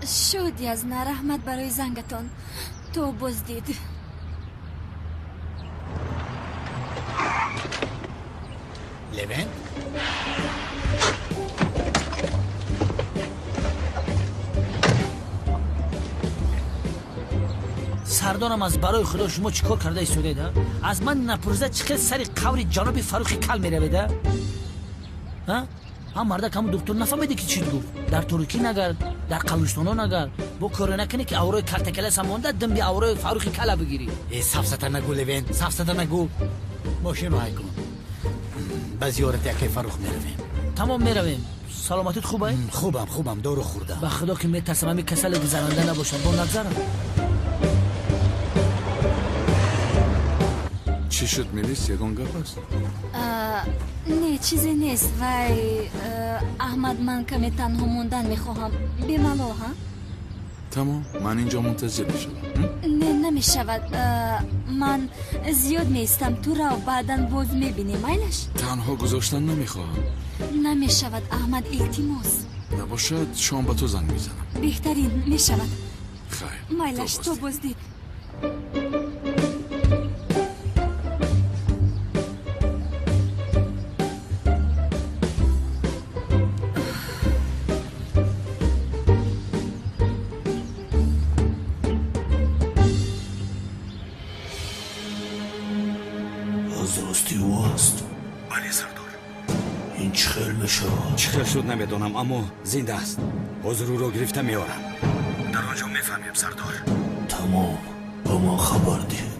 شادی از نه رحمت برای زنگتان. تو بزدید. لوین؟ سردارم از برای خدا شما چیکار کرده ایستاده؟ از من نپرسیده چه سری قبر جناب فاروق کل میره بده؟ ها؟ هم مرده که هم دکتر نفهمیده که چی گفت. در ترکی نگرد، در قبرستانا نگرد. با کار نکنی که اورای کلتکله سمونده دم بی اورای فاروق کل بگیری. سفسته نگو لوین، سفسته نگو. ماشین رو های کن. به زیارت اکی فاروق میرویم. تمام میرویم. سلامتیت خوبه؟ خوبم دارو خوردم. به خدا که میترسم همی کسل گذرانده نباشم. با نگذرم. چی شد میلیس؟ یگان گپ است؟ نه چیزی نیست وای احمد من کمی تنها موندن میخواهم بیمالو ها؟ تمام من اینجا منتظر میشم. نه نمیشود من زیاد نیستم تو را بعدا باز میبینی مایلش؟ تنها گذاشتن نمیخواهم. نمیشود احمد التماس نباشد شام به تو زنگ میزنم. بهترین میشود. خیر مایلش تو بازدید. چخیر شد نمیدونم اما زنده است. حضور رو گرفته میارم. در آنجا میفهمیم سردار. تمام با ما خبر دید.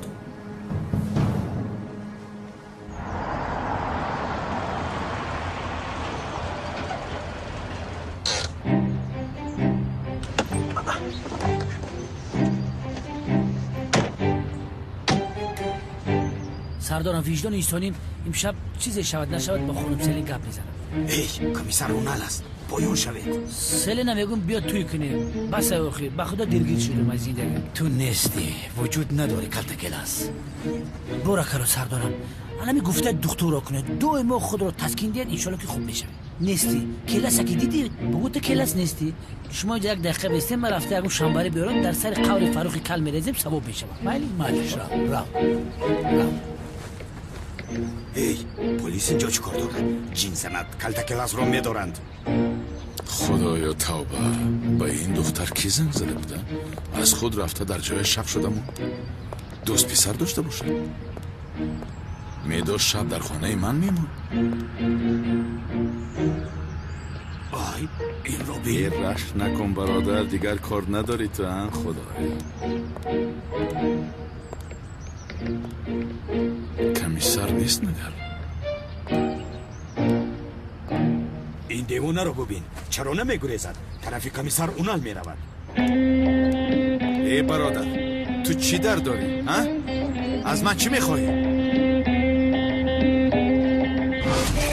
سردارم وجدان ایستانیم امشب چیزی شود نشود با خانم سلین گپ میزنم. ای کمیسر اونال است پایون شوید. سلین نمیگم بیا توی کنیم بس اخی به خدا دلگیر شدم از زندگی. تو نیستی وجود نداری کلت کلاس. برو کرو سردارم الان گفته دکتر را کنه دو ما خود رو تسکین دید انشالله که خوب میشه. نیستی کلاس که دیدی بگو تو کلاس نیستی. شما یک دقیقه بیستیم من رفته اگه شنبه بیارم در سر قبر فاروق کل میریزیم ثواب میشه. مالش را ای پلیس اینجا چی کار دارند؟ جین زند کلت کلاس را میدارند. خدایا توبه به این دختر کی زنگ زده بوده؟ از خود رفته در جای شب شدم. دوست پسر داشته باشه. میداشت شب در خانه من میمون. آی این رو بیر رشت نکن برادر دیگر کار نداری تو هم خدایا. کمیسر نیست نگر. این دیوانه رو ببین چرا نمیگریزد؟ طرف کمیسر اونال میرود. ای برادر تو چی در داری؟ ها؟ از من چی میخواهی؟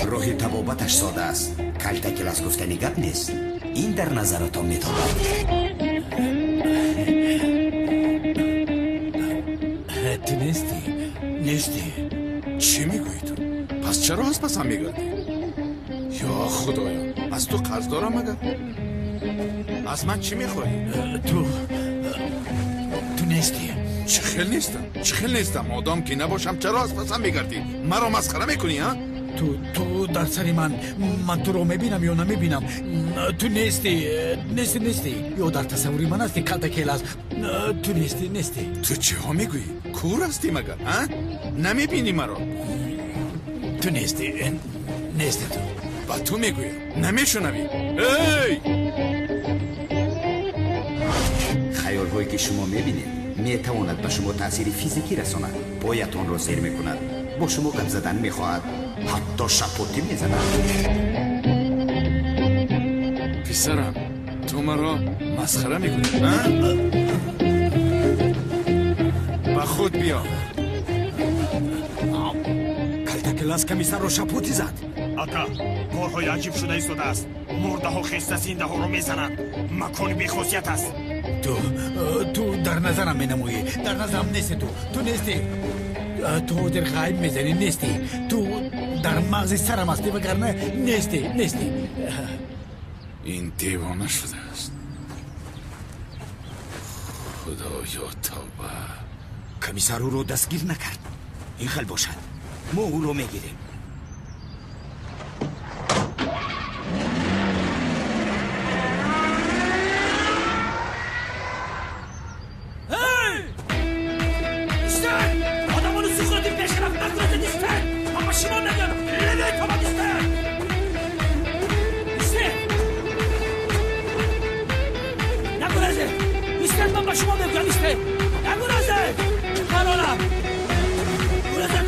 روحی طبابتش ساده است. کلت کلاس گفتنی گپ نیست. این در نظرتان میتابد. تو نیستی چی میگویی تو؟ پس چرا از پسم میگردی؟ یا خدایا از تو قرض دارم مگر؟ از من چی میخواهی؟ تو نیستی. چه خیل نیستم آدم که نباشم چرا از پسم میگردی؟ مرا مسخره میکنی ها؟ تو در سری من تو رو میبینم یا نمیبینم. تو نیستی یا در تصوری من هستی کلت کلاس. تو نیستی. تو چه ها میگویی؟ کور هستی مگر ها؟ نمیبینی مرا؟ تو نیستی تو. با تو میگویم نمیشنوی. ای خیال هایی که شما میبینید میتواند به شما تاثیر فیزیکی رساند. پایتان را زیر میکند. با شما گپ زدن میخواهد. حتی شپوتی میزند. پسرم تو مرا مسخره میکنی؟ با خود بیا. کلت کلاس کمیسر رو شپوتی زد. آقا کارهای عجیب شده ایستاده است. مرده ها خسته زنده ها رو میزنند. مکان بی خاصیت است. تو در نظرم مینمویی. در نظرم نیستی. تو نیستی. تو در غیب میزنی. نیستی. تو در مغز سرم هستی وگرنه نیستی. این دیوانه شده است. خدایا توبه. کمیسر او رو دستگیر نکرد. این خل باشد ما او رو میگیریم. شما میگم نیسته نگورازه قرارم گورازه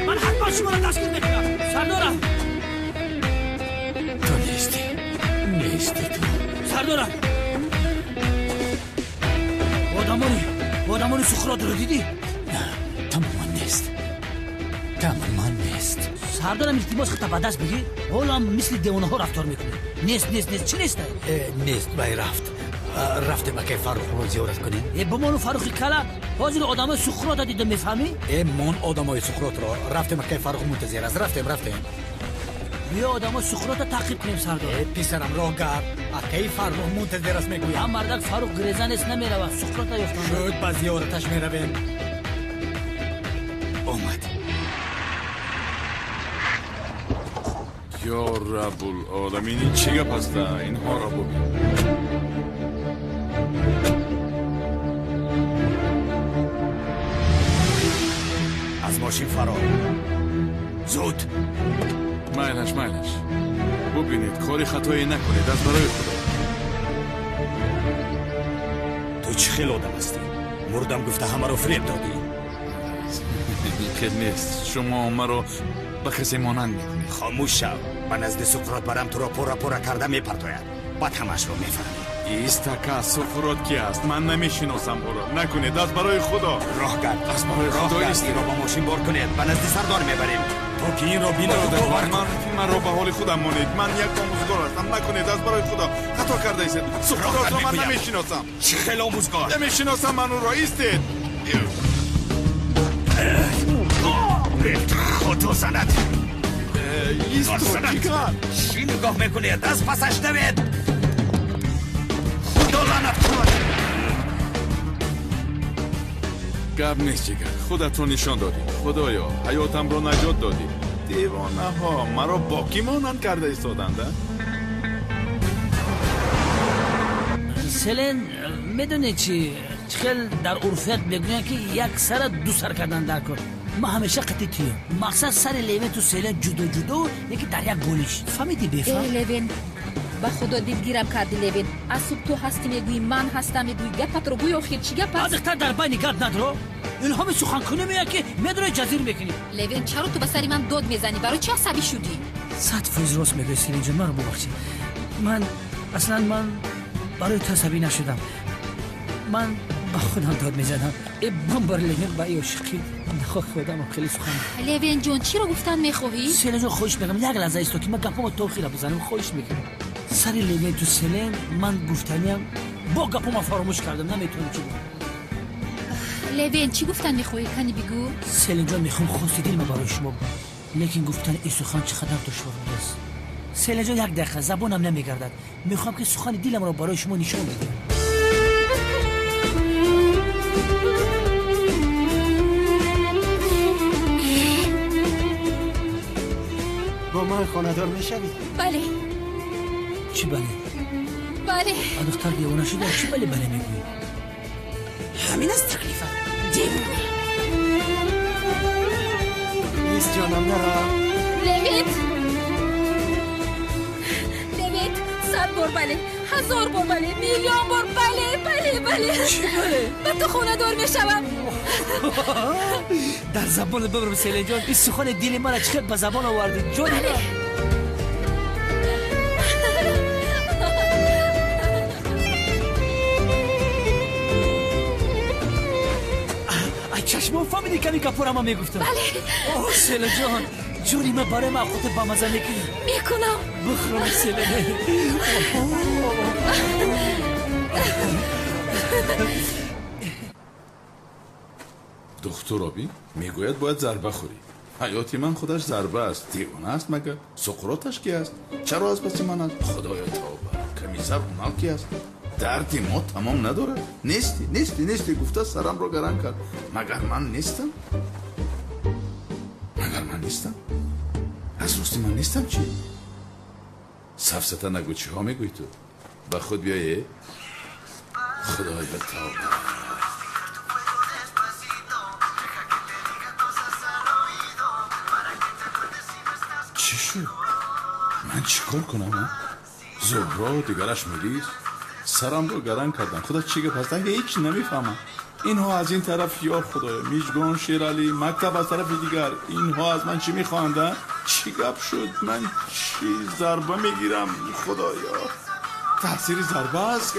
من حتما شما رو دستگیر میکنم سردارم تو نیستی تو سردارم آدمانی سخرات رو دیدی؟ نه تماما نیست سردارم التماس خطا به دست بگی حالا مثل دیوانه ها رفتار میکنی نیست چی نیسته؟ نیست بای رفته مکه فاروق رو زیارت کنیم. بمانو فاروقی کلا حاضر آدمای سخرات دیده میفهمی؟ من آدمای سخرات رو رفته مکه فاروق منتظر است. رفتیم بیا آدمای سخرات تعقیب کنیم سردار. پسرم راه گرد مکه فاروق منتظر است میگویم. هم مردک فاروق گریزن است نمیره سخرات یافتن شد با زیارتش میرویم. اومد یا رب العالمین این چی گپ است؟ اینها را ببین. از ماشین فرار زود. مایلش ببینید کاری خطایی نکنید از برای خدا. تو چه خیلی آدم هستی؟ مردم گفته همه رو فریب دادی. خیلی نیست شما مرا به کسی مانند میکنید. خاموش شو. من نزد سقراط برم تو را پورا کرده میپرتاید بعد همش رو میفهمی. ایستکا سقراط کی است؟ من نمیشناسم او را. نکنید از برای خدا. راه گرد از برای خدا است. این را با ماشین بار کنید به نزد سردار میبریم تا که این را بینا رو باور کن. من را به حال خودم مانید. من یک آموزگار هستم. نکنید از برای خدا. خطا کرده ایستید. سقراط را من نمیشناسم. چه خیلی آموزگار؟ نمیشناسم من او را. ایستید. خودتو زند. چی نگاه میکنی؟ دست پسش نوید. خدا لعنت کند. گپ نیست جگر. خودت رو نشان دادی. خدایا حیاتم رو نجات دادی. دیوانه ها مرا باکی مانند کرده ایستادند. سلن میدونی چی خیلی در عرفیت میگوین که یک سر دو سر کردن در کن. ما همیشه قطعیم مقصد سر لیوین تو سیلن جدا یکی در یک گولیش فهمیدی بفهم؟ لیوین با خدا دلگیرم کردی لیوین. از صبح تو هستی میگویی من هستم میگویی گپت رو گوی آخر چی گپ است؟ دختر در بین گرد ندارو این همه سخن کنه میگه که میدونه جزیر میکنی. لیوین چرا تو به سری من داد میزنی؟ برای چی عصبی شدی؟ صد فیض راست میگه سیلن جان من رو ببخشید. من برای تو عصبی نشدم. من با خودم داد میزنم ابم بر لیوین با ای عاشقی نخواه خودم خیلی سخن. لیوین جون چی رو گفتن میخواهی؟ سیلن جان خوش میگم یک لحظه ایستو که من گپامو توخی را بزنم خوش میگم. سر لیوین تو سیلن من گفتنیم با گپامو فراموش کردم نمیتونم چی بگم. لیوین چی گفتن میخواهی کنی بگو؟ سیلن جان میخوام خواستی دل ما برای شما بگم لیکن گفتن این سخن چقدر دشوار است. سیلن جان یک دقیقه زبانم نمیگردد میخوام که سخن دلم رو برای شما نشون بدم. با من خانه‌دار میشوی؟ بله. چی بله؟ بله. دختر دیوانه شده چی بله میگوی؟ همین از تکلیفم دیوانه. نیست جانم نرم. لیوین 100 بار بله 1000 بار بله میلیون بار بله. چی بله؟ من تو خونه دار میشوم. در زبان ببرم سیلن جان این سخن دل من چقدر به زبان آوردی جان من. ای چشمم فهمیدی کمی کپور ما میگفتم. بله. اوه سیلن جان جوری من برای من خودت با مزه میکنی. میکنم. بخورم سیلن. دکتر آبی میگوید باید ضربه خوری. حیاتی من خودش ضربه است. دیوانه است مگر؟ سقراطش کی است؟ چرا از پس من است؟ خدایا توبه. کمیسر اونال کی است؟ дарди мо тамом надорад. Нести гуфта сарамро гаран кард. Магар ман нестам? аз рости ман нестам чӣ? сафсата нагӯ чиҳо мегӯй ту? ба худ биёе? худоя тавба. чӣ шуд? ман чӣ кор кунам? зӯҳро дигараш мелис? сарамро гаран кардам. худо чӣ гап ҳаст? ҳеҷ намефаҳмам. инҳо аз ин тараф ё худоя, мижгон, шералӣ, мактаб аз тарафи дигар. инҳо аз ман чӣ мехоҳанд? чӣ гап шуд? ман чӣ зарба мегирам? худоё, таъсири зарба аст.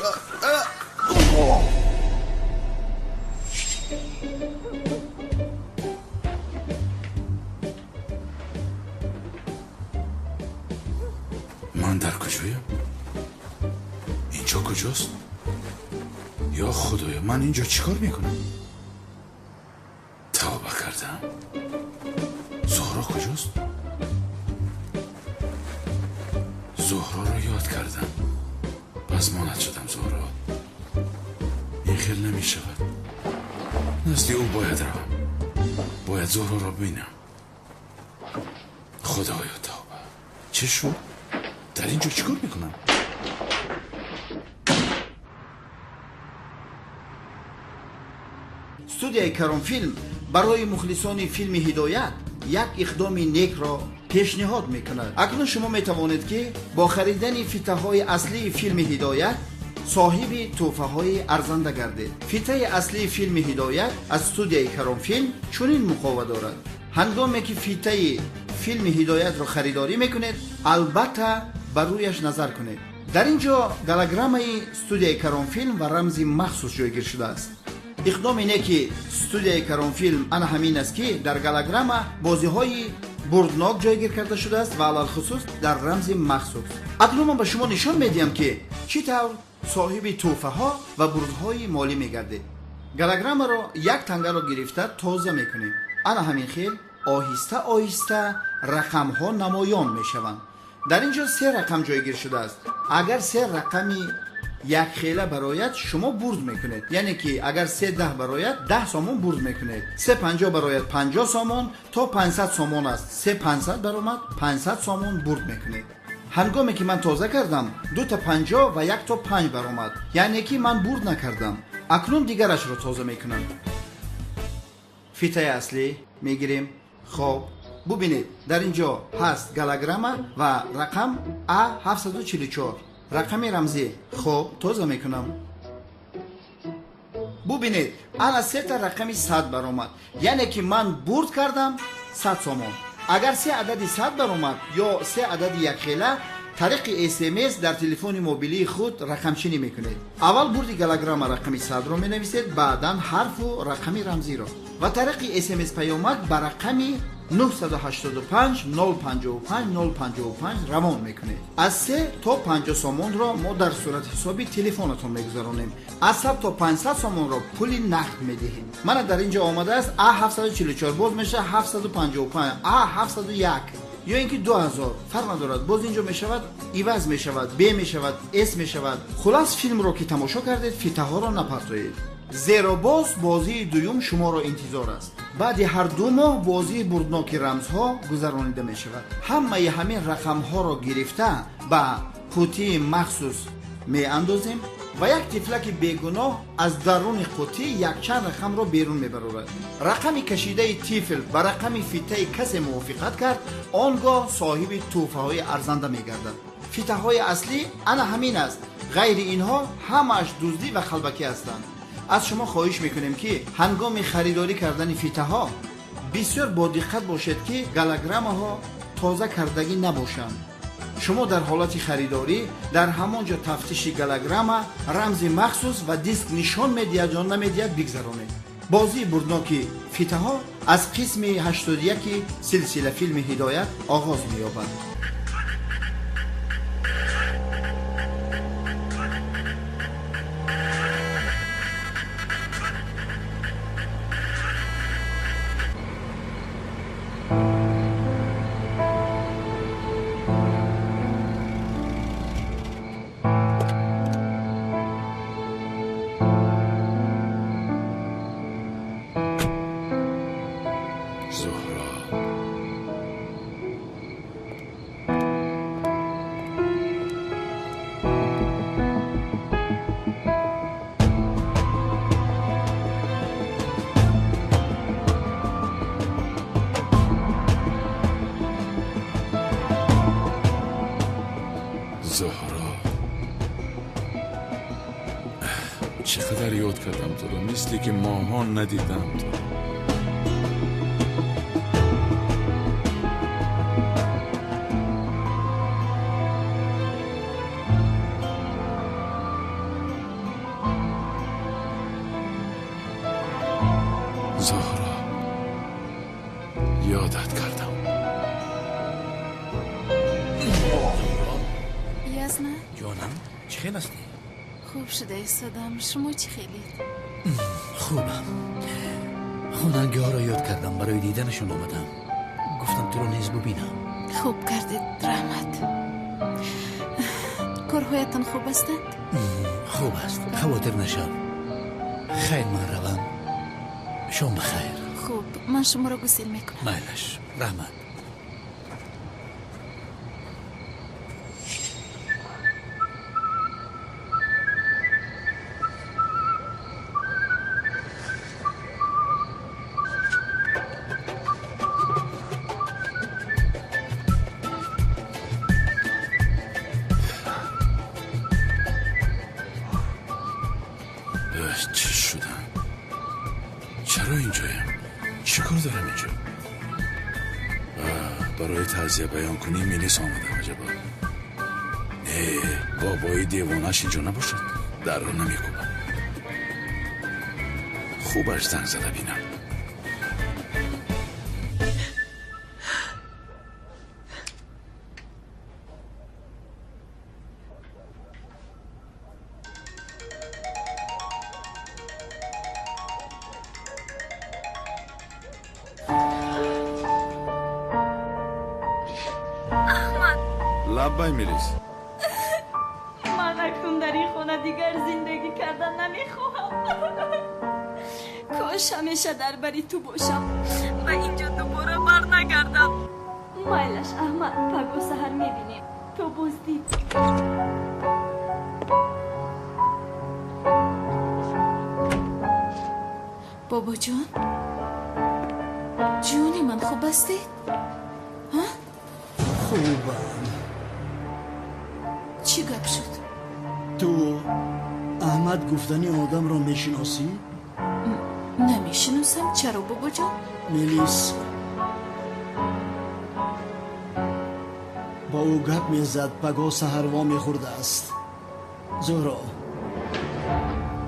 ман дар куҷоям? инҷо куҷост? ё худоё, ман инҷо чӣ кор мекунам? тавба кардам. зӯҳро куҷост? зӯҳроро ёд кардам. пас монат шудам. зӯҳро ин хел намешавад. назди ӯ бояд равам. бояд зӯҳроро бинам. худоё тавба. чӣ шуд? дар инҷо чӣ кор мекунам? студияи Каромфилм барои мухлисони филми ҳидоят як иқдоми некро пешниҳод мекунад. акнун шумо метавонед ки бо харидани фитаҳои аслии филми ҳидоят соҳиби тӯҳфаҳои арзанда гардед. фитаи аслии филми ҳидоят аз студияи Каромфилм чунин муқова дорад. ҳангоме ки фитаи филми ҳидоятро харидорӣ мекунед, албатта бар рӯяш назар кунед. дар ин ҷо голограммаи студияи Каромфилм ва рамзи махсус ҷойгир шудааст. иқдом ине ки студияи Каромфилм ана ҳамин аст ки дар голограмма бозиҳои бурднок ҷойгир карда шудааст ва алалхусус дар рамзи махсус. акнун ман ба шумо нишон медиҳам ки чӣ тавр соҳиби тӯҳфаҳо ва бурдҳои молӣ мегардед. голограммаро як тангаро гирифта тоза мекунем. ана ҳамин хел оҳиста оҳиста рақамҳо намоён мешаванд. дар ин ҷо 3 рақам ҷойгир шудааст. агар 3 рақами якхела барояд, шумо бурд мекунед. яъне ки агар 3 барояд 10 сомон бурд мекунед. 350 барояд 50 сомон то 500 сомон аст. 3500 баромад 500 сомон бурд мекунед. ҳангоме ки ман тоза кардам 2 та 50 ва 1 та 5 баромад. яъне ки ман бурд накардам. акнун дигарашро тоза мекунам. фитаи аслӣ мегирем. хоб бубинед, дар ин ҷо ҳаст голограмма ва рақам A744. рақами рамзӣ. хоб тоза мекунам. бубинед, ана 3 та рақами 100 баромад. яъне ки ман бурд кардам 100 сомон. агар 3 адади 100 баромад ё 3 адади якхела, тариқи SMS дар телефони мобилии худ рақамчинӣ мекунед. аввал бурди голограмма рақами 100ро менависед, баъдан ҳарфу рақами рамзиро ва тариқи SMS паёмак ба рақами 985 055 055 равон мекунед. аз 3 то 50 сомонро мо дар сурати ҳисоби телефонатон мегузаронем. аз 100 то 500 сомонро пули нақд медиҳем. мана дар ин ҷо омадааст A744 боз меша 755, A701 ё ин ки 2000 фарқ надорад. боз ин ҷо мешавад иваз мешавад, б мешавад, с мешавад. хулас филмро ки тамошо кардед, фитаҳоро напартоед. зеро боз бозии дуюм шуморо интизор аст. баъди ҳар 2 моҳ бозии бурдноки рамзҳо гузаронида мешавад. ҳамаи ҳамин рақамҳоро гирифта ба қутии махсус меандозем ва як тифлаки бегуноҳ аз даруни қутӣ якчанд рақамро берун мебарорад. рақами кашидаи тифл ба рақами фитаи касе мувофиқат кард, он гоҳ соҳиби тӯҳфаҳои арзанда мегардад. фитаҳои аслӣ ана ҳамин аст. ғайри инҳо ҳамааш дуздӣ ва халбакӣ ҳастанд. аз шумо хоҳиш мекунем ки ҳангоми харидорӣ кардани фитаҳо бисёр бодиққат бошед ки голограммаҳо тоза кардагӣ набошанд. шумо дар ҳолати харидорӣ дар ҳамон ҷо тафтиши голограмма, рамзи махсус ва диск нишон медиҳад ё намедиҳад бигзаронед. бозии бурдноки фитаҳо аз қисми 81 силсила филми ҳидоят оғоз меёбад. زهرا زهرا چقدر یاد کردم تو رو، مثلی که ماها ندیدم تو. زهرا یادت کردم. یزمه جانم چه خیلی هستی؟ خوب شده ایستادم. شما چی خیلید؟ خوبم. خوننگی ها را یاد کردم، برای دیدنشون آمدم. گفتم تو رو نیز ببینم. خوب کردید رحمت. کارهایتان خوب هستند؟ خوب است، خواطر نشم. خیر من روم. شما بخیر. خوب، من شما را گسیل میکنم. مایلش رحمت. چی شدم؟ چرا اینجایم؟ چی کار دارم اینجا؟ برای تعزیه بیان کنی میلیس آمدم. عجبا. نه بابای دیوانش اینجا نباشد، در رو نمیکنم. خوبش زنگ زده بینم. لبای میلیس. من اکنون در این خانه دیگر زندگی کردن نمیخواهم. کاش همیشه در بری تو باشم و اینجا دوباره بر نگردم. مایلش احمد، پگو سهر میبینیم. تو بزدید. بابا جان، جونی من خوب هستید؟ ها؟ خوبم. چی گپ شد؟ تو احمد گفتنی آدم را میشناسی؟ نمیشناسم. چرا بابا جان؟ میلیس با او گپ میزد، پگاه سهروا میخورده است. زهرا،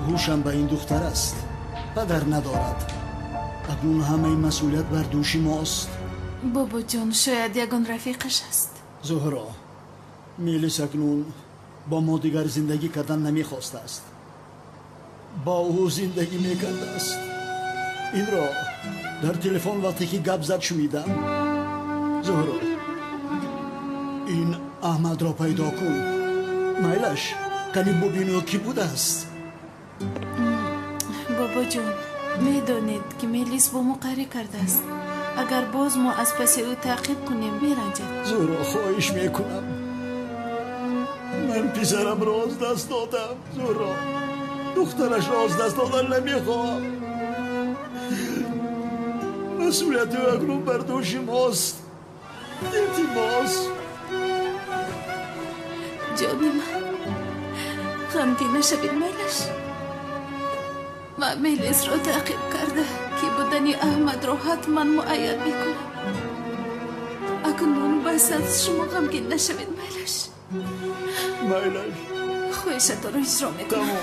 هوشم به این دختر است. پدر ندارد. اکنون همه این مسئولیت بر دوش ماست. بابا جان شاید یگان رفیقش است. زهرا، میلیس اکنون با ما دیگر زندگی کردن نمیخواست است. با او زندگی میکرده است. این را در تلفن وقتی که گپ زد شنیدم. زهرا، این احمد را پیدا کن. میلش کنی ببینو کی بوده است. بابا جان میدانید که میلیس با ما قهری کرده است. اگر باز ما از پس او تعقیب کنیم میرنجد. زهرا خواهش میکنم، من پسرم را از دست دادم. زهرا، دخترش را از دست دادن نمیخواهم. مسئولیت او اکنون بر دوش ماست. التماس. جانی من غمگین نشوید میلش. من میلیس را تعقیب کرده که بودنی احمد را حتما معین میکنم. اکنون بس از شما غمگین نشوید میلش. میلش خواهشت را اجرا میکنم.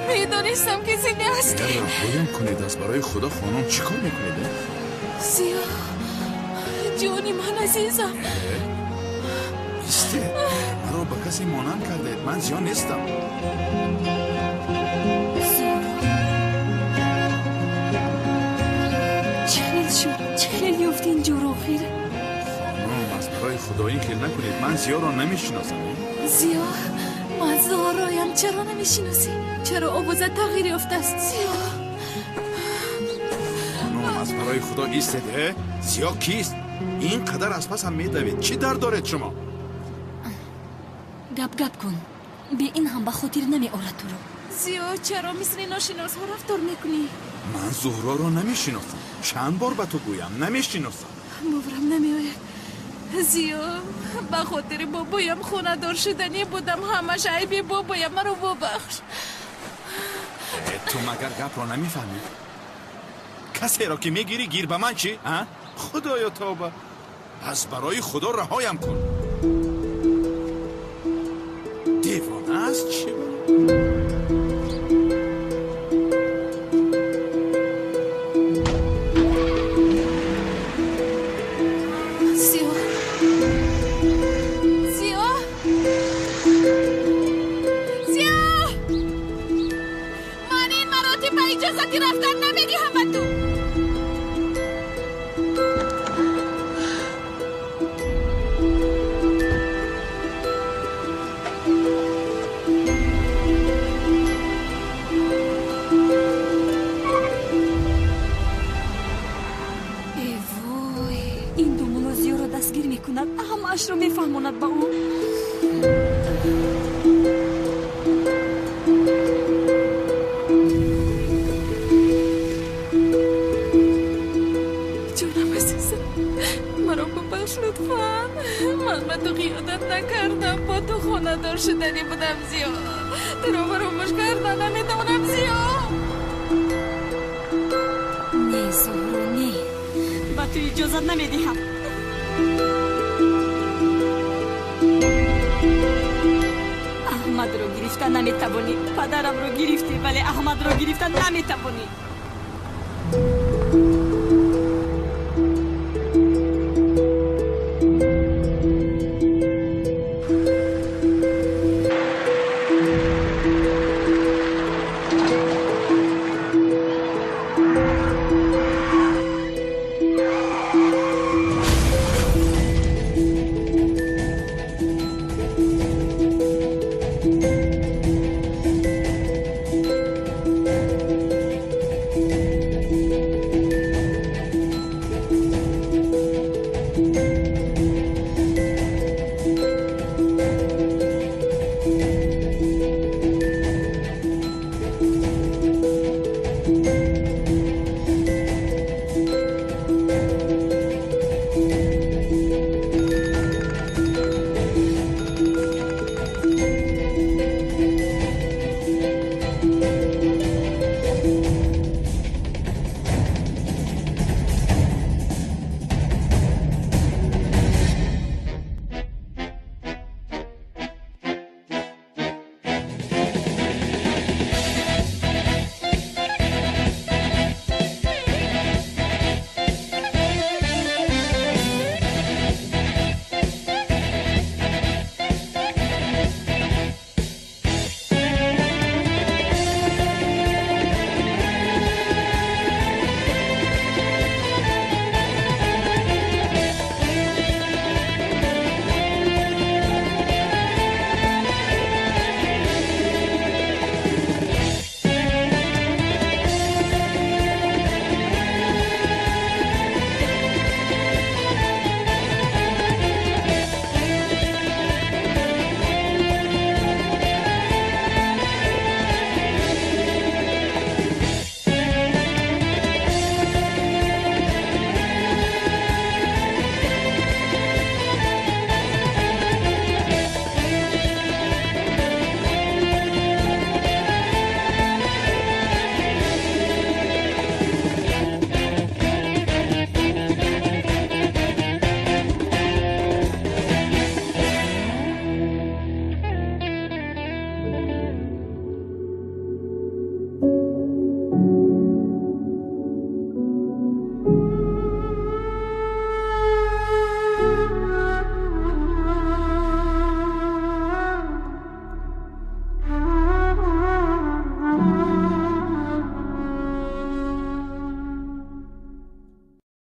میدونستم که زنده هستی. رهایم کنید از برای خدا. خانم چی کار میکنید؟ سیاه جونی من عزیزم. ایسته مرا به کسی مانند کرده. من زیان نیستم. چهل یفت اینجا رو خیره. خانم از برای خدا این خیل نکنید. من زیا را نمیشناسم. زیا من زهرایم. چرا نمیشناسی؟ چرا آوازت تغییر یافته است؟ زیا خانم از برای خدا ایستده. زیا کیست؟ این قدر از پس هم میدوید. چی درد دارید شما؟ گپ کن. به این هم به خاطر نمی آرد تو رو. زیا چرا مثل ناشناس ها رفتار میکنی؟ من زهرا را نمیشناسم. چند بار به تو گویم نمیشناسم. باورم نمیآید. زیا به خاطر بابایم خونه دار شدنی بودم. همش عیبی بابایم مرا ببخش. تو مگر گپ را نمیفهمی؟ کسی را که میگیری گیر به من چی؟ خدایا توبه. از برای خدا رهایم کن. دیوانه است چی؟ اجازتی رفتن نمیگی همه تو. ای وای این دو منازیه را دستگیر میکند. همه اش را میفهماند با او. لطفاً من به تو خیانت نکردم. با تو خونه دار شدنی بودم. زیا تو رو فراموش کردن نمیتونم. زیا نه زهرا نه. به تو اجازت نمیدهم. احمد رو گرفتن نمیتوانی. پدرم رو گرفتی ولی احمد رو گرفتن نمیتوانی.